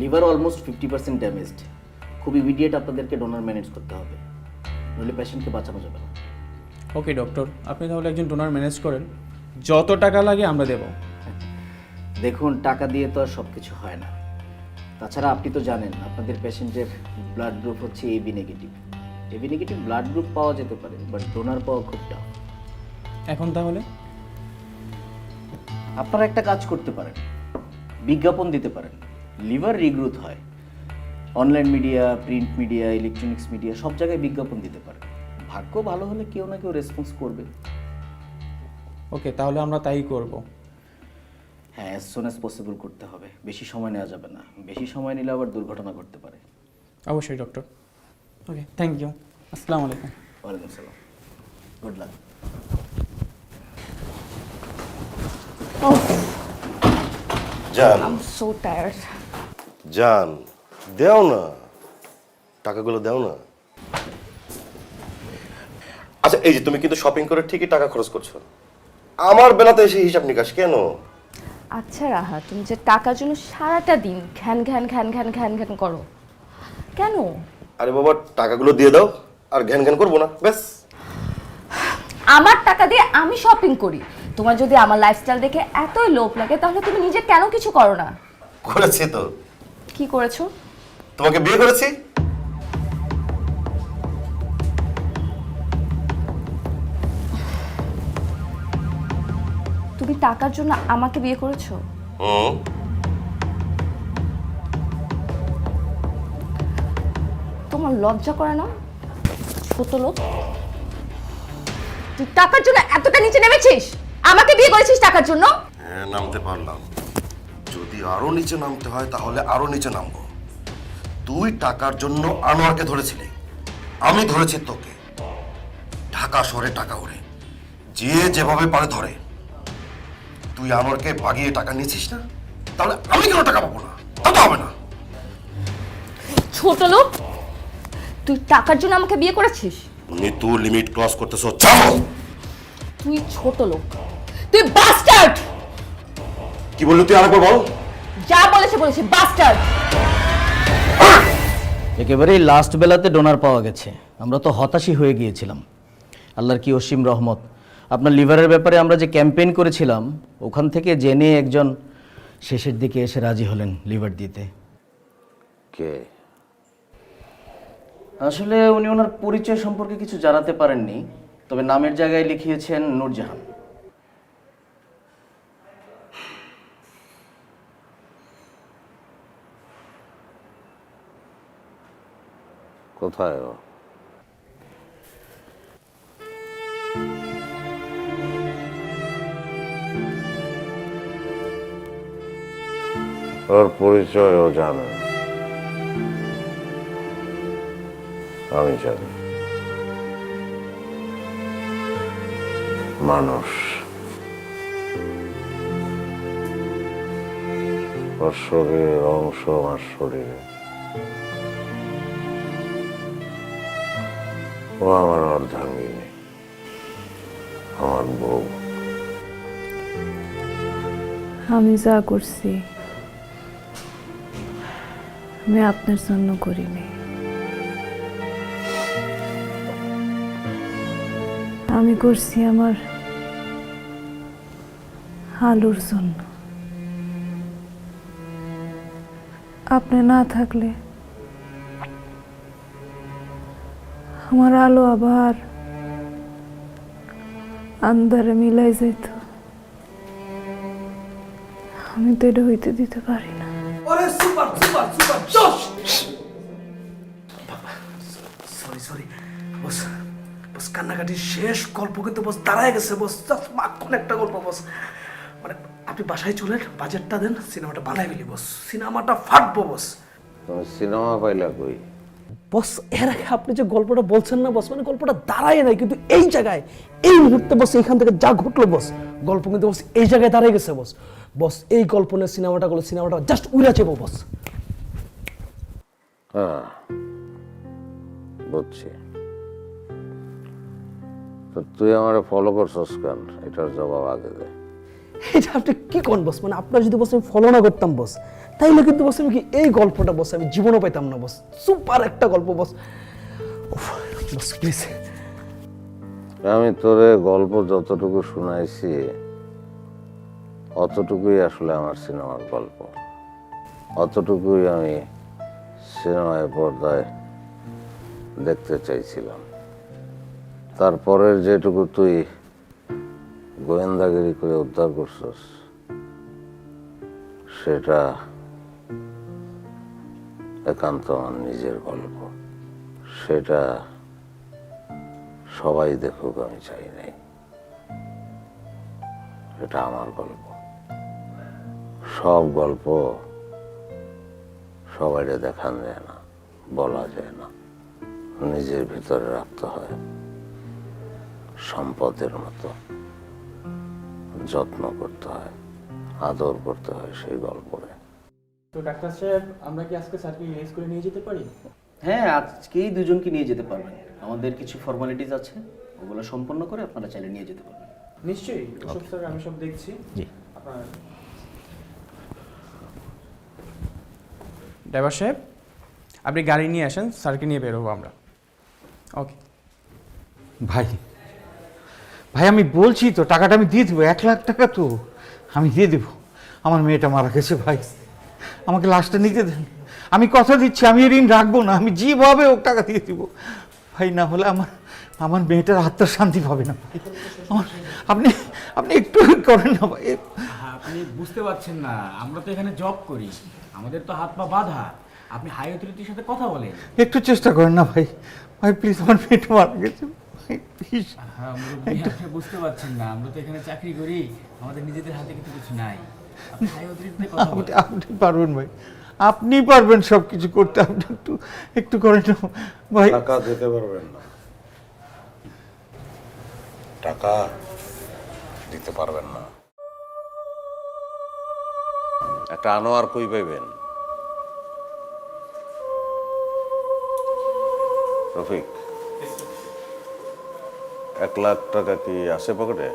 Liver almost 50% damaged. খুব ইমিডিয়েট আপনাদেরকে ডোনার ম্যানেজ করতে হবে, নইলে পেশেন্টকে বাঁচানো যাবে না। ওকে ডক্টর, আপনি তাহলে একজন ডোনার ম্যানেজ করেন, যত টাকা লাগে আমরা দেব। দেখুন, টাকা দিয়ে তো আর সব কিছু হয় না। তাছাড়া আপনি তো জানেন আপনাদের পেশেন্টের ব্লাড গ্রুপ হচ্ছে AB negative. AB negative blood group পাওয়া যেতে পারে, বাট ডোনার পাওয়া খুব টাফ। এখন তাহলে আপনারা একটা কাজ করতে পারেন, বিজ্ঞাপন দিতে পারেন। লিভার রিগ্রোথ হয়, online media, print media, electronics media সব জায়গায় বিজ্ঞাপন দিতে পারেন। ভাগ্য ভালো হলে কেউ না কেউ রেসপন্স করবে। ওকে, তাহলে আমরা তাই করব। হ্যাঁ, অ্যাজ সুন অ্যাজ পসিবল করতে হবে, বেশি সময় নেওয়া যাবে না। বেশি সময় নিলে আবার দুর্ঘটনা ঘটতে পারে। অবশ্যই ডক্টর। Okay, thank you. আসসালামু আলাইকুম। ওয়ালাইকুম আসসালাম, গুড লাক। জান, আই এম সো টায়ার্ড। জান দেও না, টাকাগুলো দাও না। আচ্ছা এই যে তুমি কিন্তু শপিং করে ঠিকই টাকা খরচ করছো, আমার বেলাতে এসে হিসাব নিকাশ কেন? আচ্ছা রাহা, তুমি যে টাকার জন্য সারাটা দিন ঘ্যান ঘ্যান ঘ্যান ঘ্যান ঘ্যান ঘ্যান করো কেন? আরে বাবা, টাকাগুলো দিয়ে দাও আর ঘ্যান ঘ্যান করবো না, ব্যাস। আমার টাকা দিয়ে আমি শপিং করি, তোমার যদি আমার লাইফস্টাইল দেখে এতই লোভ লাগে তাহলে তুমি নিজে কেন কিছু করো না? করেছি তো। কি করেছো? তোমাকে বিয়ে করেছি। তুমি টাকার জন্য আমাকে বিয়ে করেছো? তোমার লজ্জা করে না? ছোট লোক, তুই টাকার জন্য এতটা নিচে নেমেছিস, আমাকে বিয়ে করেছিস টাকার জন্য? হ্যাঁ, নামতে পারলাম। যদি আরো নিচে নামতে হয় তাহলে আরো নিচে নামবো। তুই টাকার জন্য আনোয়ারকে ধরেছিলি, আমি ধরেছি তোকে। ঢাকা শহরে টাকা ওড়ে, যে যেভাবে পারে ধরে। তুই আনোয়ারকে বাগিয়ে টাকা নিয়েছিস না, তাহলে আমি কেন টাকা পাবো না? তা তো হবে না। ছোট লোক, তুই টাকার জন্য আমাকে বিয়ে করেছিস? তুমি তো লিমিট ক্রস করতেছো, যাও। তুই ছোট লোক, তুই বাস্টার্ড। কি বললি তুই আরেকবার বল। যা বলেছে বাস্টার্ড। একেবারেই লাস্ট বেলাতে ডোনার পাওয়া গেছে। আমরা তো হতাশই হয়ে গিয়েছিলাম। আল্লাহর কি অসীম রহমত, আপনার লিভারের ব্যাপারে আমরা যে ক্যাম্পেইন করেছিলাম ওখান থেকে জেনে একজন শেষের দিকে এসে রাজি হলেন লিভার দিতে। কে? আসলে উনি ওনার পরিচয় সম্পর্কে কিছু জানাতে পারেননি, তবে নামের জায়গায় লিখিয়েছেন নূরজাহান। কোথায় ও? ওর পরিচয় ও জানে, আমি জানি। মানুষ, ওর শরীরের অংশ আমার শরীরে। ও আমার অর্ধাঙ্গিনী, আমার বউ। আমি যা করছি আমি আপনার জন্য করিনি, আমি করছি আমার আলুর জন্য। আপনি না থাকলে আমার আলো আবার আন্ধারে মিলাই যেত। আমি তো এটা হইতে দিতে পারি না। ওরে সুপার সুপার সুপার জশ। সরি বস, বস কান্নাকাটি শেষ, গল্প কিন্তু বস দাঁড়ায় গেছে বস, জাস্ট মাখন একটা গল্প বস। মানে আপনি বাসায় চলেন, বাজেটটা দেন, সিনেমাটা বানাই ফেলি বস, সিনেমাটা ফাটবো বস। তুমি সিনেমা পাইলা কই? বস এর আগে আপনি যে গল্পটা বলছেন না বস, মানে গল্পটা দাঁড়ায় নাই, কিন্তু এই জায়গায় এই মুহূর্তে বস এইখান থেকে যা ঘটলো বস, গল্প কিন্তু বস এই জায়গায় দাঁড়িয়ে গেছে বস। বস এই গল্প নিয়ে সিনেমাটা করলে সিনেমাটা জাস্ট উড়া যাবো বস। হ্যাঁ বুঝছি। তো তুই আমারে ফলো করছস কেন? এটার জবাব আগে দে। এটা আপনি কি কোন বস? মানে আপনার যদি বস আমি ফলো না করতাম বস, তাইলে কিন্তু বস আমি কি এই গল্পটা বস আমি জীবনও পাইতাম না বস। সুপার একটা গল্প বস। বস প্লিজ। আমি তোরে গল্প যতটুকু শুনাইছি অতটুকুই আসলে আমার সিনেমার গল্প, অতটুকুই আমি সিনেমায় পর্দায় দেখতে চাইছিলাম। তারপরের যেটুকু তুই গোয়েন্দাগিরি করে উদ্ধার করছস সেটা একান্ত আমার নিজের গল্প। সেটা সবাই দেখুক আমি চাই নাই, এটা আমার গল্প। সব গল্প সবাইকে দেখান যায় না, বলা যায় না, নিজের ভিতরে রাখতে হয় সম্পদের মতো, যত্ন করতে হয়, আদর করতে হয় সেই গল্পে। তো ডাক্তার সাহেব, আমরা কি আজকে স্যারকে রিলিজ করে নিয়ে যেতে পারি? হ্যাঁ, আজকেই দুজনকে নিয়ে যেতে পারবেন। আমাদের কিছু ফর্মালিটিস আছে, ওগুলো সম্পন্ন করে আপনারা চাইলে নিয়ে যেতে পারবেন। নিশ্চয়ই ওসব স্যার আমি সব দেখছি। জি। আপনার ড্রাইভার সাহেব, আপনি গাড়ি নিয়ে আসেন, স্যারকে নিয়ে বেরোবো আমরা। ওকে ভাই আমি বলছি তো, টাকাটা আমি দিয়ে দেবো, 1 লাখ টাকা তো আমি দিয়ে দেবো। আমার মেয়েটা মারা গেছে ভাই, আমাকে লাশটা নিতে দেন। আমি কথা দিচ্ছি আমি ঋণ রাখবো না, আমি যেভাবে ও টাকা দিয়ে দিব ভাই, না হলে আমার মেয়েটার আত্মার শান্তি পাবে না ভাই। আপনি আপনি একটু করেন না ভাই। আপনি বুঝতে পারছেন না, আমরা তো এখানে জব করি, আমাদের তো হাত পা বাঁধা। আপনি হাই অথরিটির সাথে কথা বলেন। একটু চেষ্টা করেন না ভাই, ভাই প্লিজ, আমার মেয়েটা মারা গেছে ভাই, প্লিজ। হ্যাঁ, আপনি বুঝতে পারছেন না, আমরা তো এখানে চাকরি করি, আমাদের নিজেদের হাতে কিন্তু কিছু নাই। আপনি হাই অথরিটিতে কথা বলেন। আপনি পারবেন ভাই, আপনি পারবেন সব কিছু করতে, আপনি একটু করেন না ভাই। টাকা দিতে পারবেন না, টাকা দিতে পারবেন না। একটা আনোয়ার কই পাইবেন? রফিক, 1 লাখ টাকা কি আছে পকেটে?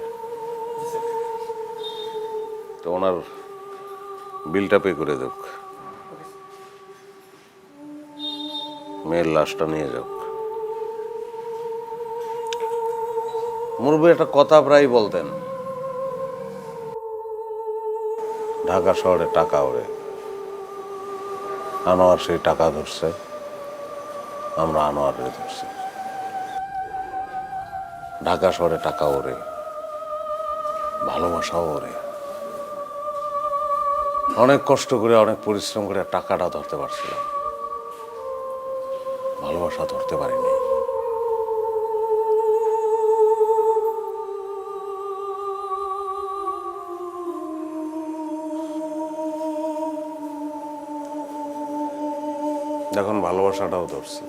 তো ওনার বিলটা পে করে দেব, মেয়ের লাশটা নিয়ে যাও। মুরব্বী একটা কথা প্রায় বলতেন, ঢাকা শহরে টাকা ওড়ে। আনোয়ার সেই টাকা ধরছে, আমরা আনোয়ারে ধরছি। ঢাকা শহরে টাকা ওড়ে, ভালোবাসাও ওড়ে। অনেক কষ্ট করে, অনেক পরিশ্রম করে টাকাটা ধরতে পারছিলাম, ভালোবাসা ধরতে পারিনি। এখন ভালোবাসাটাও ধরছি।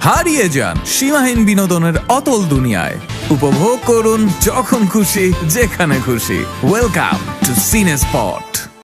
হারিয়ে যান সীমাহীন বিনোদনের অতল দুনিয়ায়। উপভোগ করুন যখন খুশি, যেখানে খুশি। ওয়েলকাম টু সিনে স্পট।